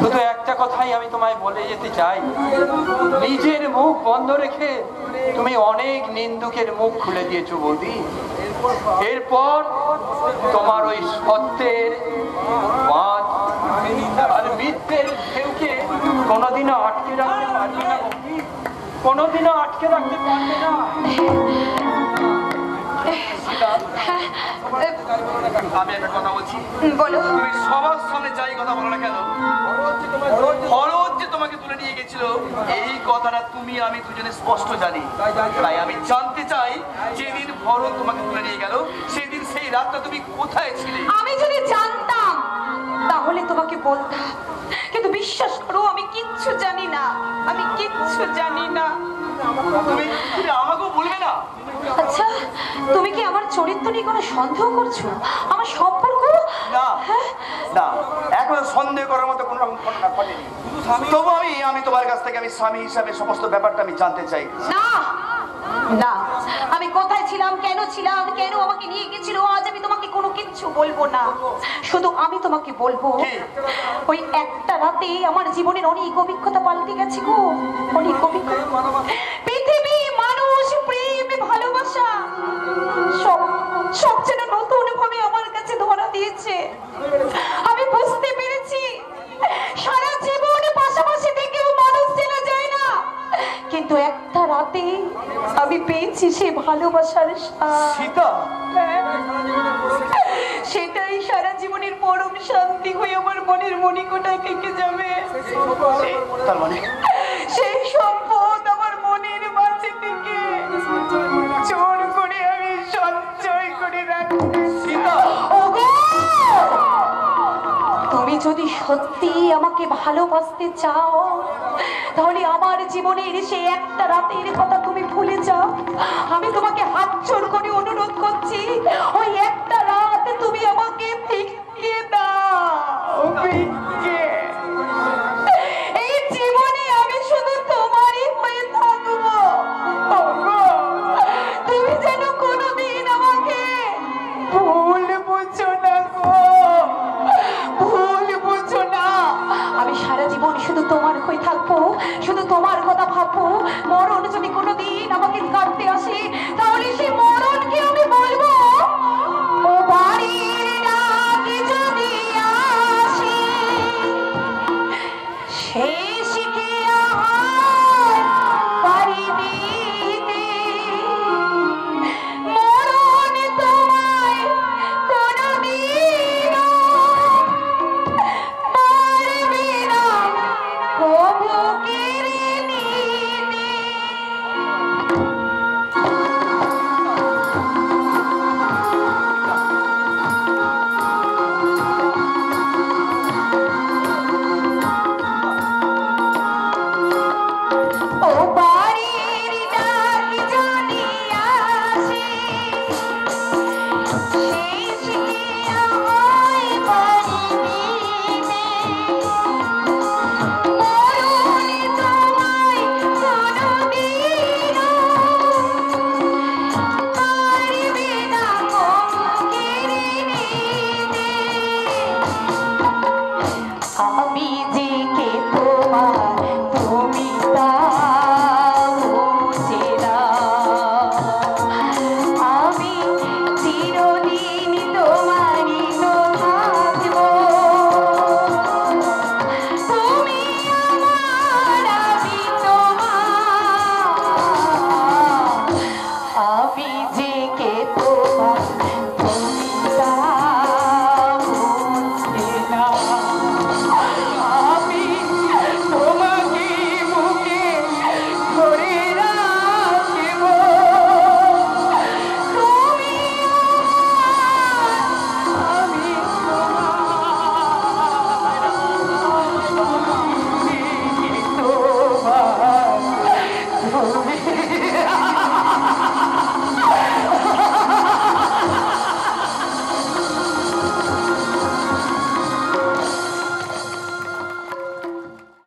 S6: শুধু একটা কথাই আমি তোমায় বলে যেতে চাই। নিজের মুখ বন্ধ রেখে তুমি অনেক নিন্দুকের মুখ খুলে দিয়েছো বৌদি। এরপর তোমার ওই সত্যের বাঁধ আর মিথ্যের ঢেউকে কোনোদিনও আটকে রাখতে পারবে না বৌদি, কোনোদিনও আটকে রাখতে পারবে না।
S5: আমি একটা কথা বলছি,
S3: বলো।
S5: তুমি সবার সামনে যাই কথা বলো না কেন, ফরজ যে তোমাকে তুলে নিয়ে গেছিল এই কথাটা তুমি আমি দুজনে স্পষ্ট জানি। তাই আমি জানতে চাই, যেদিন ফরজ তোমাকে তুলে নিয়ে গেল সেদিন সেই রাতটা তুমি কোথায় ছিলে?
S3: আমি যদি জানতাম তাহলে তোমাকে বলতাম, কিন্তু বিশ্বাস করো আমি কিচ্ছু জানি না, আমি কিচ্ছু জানি না।
S5: তুমি তুমি আমাকেও বলবে না?
S3: আচ্ছা, তুমি কি আমার চরিত্র নিয়ে কোনো সন্দেহ করছো? আমার সম্পর্ক?
S5: না না, এখনো সন্দেহ করার মতো কোনো রকম ঘটনা ঘটেনি। তবু আমি তোমার কাছ থেকে আমি স্বামী হিসাবে সমস্ত ব্যাপারটা আমি জানতে চাই।
S3: না না, আমি কোথায় ছিলাম, কেন ছিলাম, কেন আমাকে নিয়ে গেছিল, আজ আমি তোমাকে কোনো কিচ্ছু বলবো না। শুধু আমি তোমাকে বলবো, ওই একটা রাতে আমার জীবনের অনেক অভিজ্ঞতা পাল্টে গেছে গো, অনেক অভিজ্ঞতা। পৃথিবী, মানুষ, প্রেম, ভালোবাসা সব সব যেন নতুন ভাবে আমার কাছে ধরা দিয়েছে। আমি বুঝতে পেরেছি সারা জীবন পাশাপাশি থেকেও মানুষ চেনা যায় না, কিন্তু একটা রাতে আমি পেয়েছি সে ভালোবাসার স্বাদ।
S5: সীতা,
S3: সেটাই সারা জীবনের পরম শান্তি হয়ে আমার মনের মণিকোঠায় থেকে যাবে।
S5: তার মানে
S3: সেই সম্পদ আমার মনের মাঝে থেকে চোর করে আমি সঞ্চয় করে রাখতে। ওগো, তুমি যদি সত্যি আমাকে ভালোবাসতে চাও তাহলে আমার জীবনের সেই একটা রাতের কথা তুমি ভুলে যাও। আমি তোমাকে হাত জোড় করে অনুরোধ করছি, ওই একটা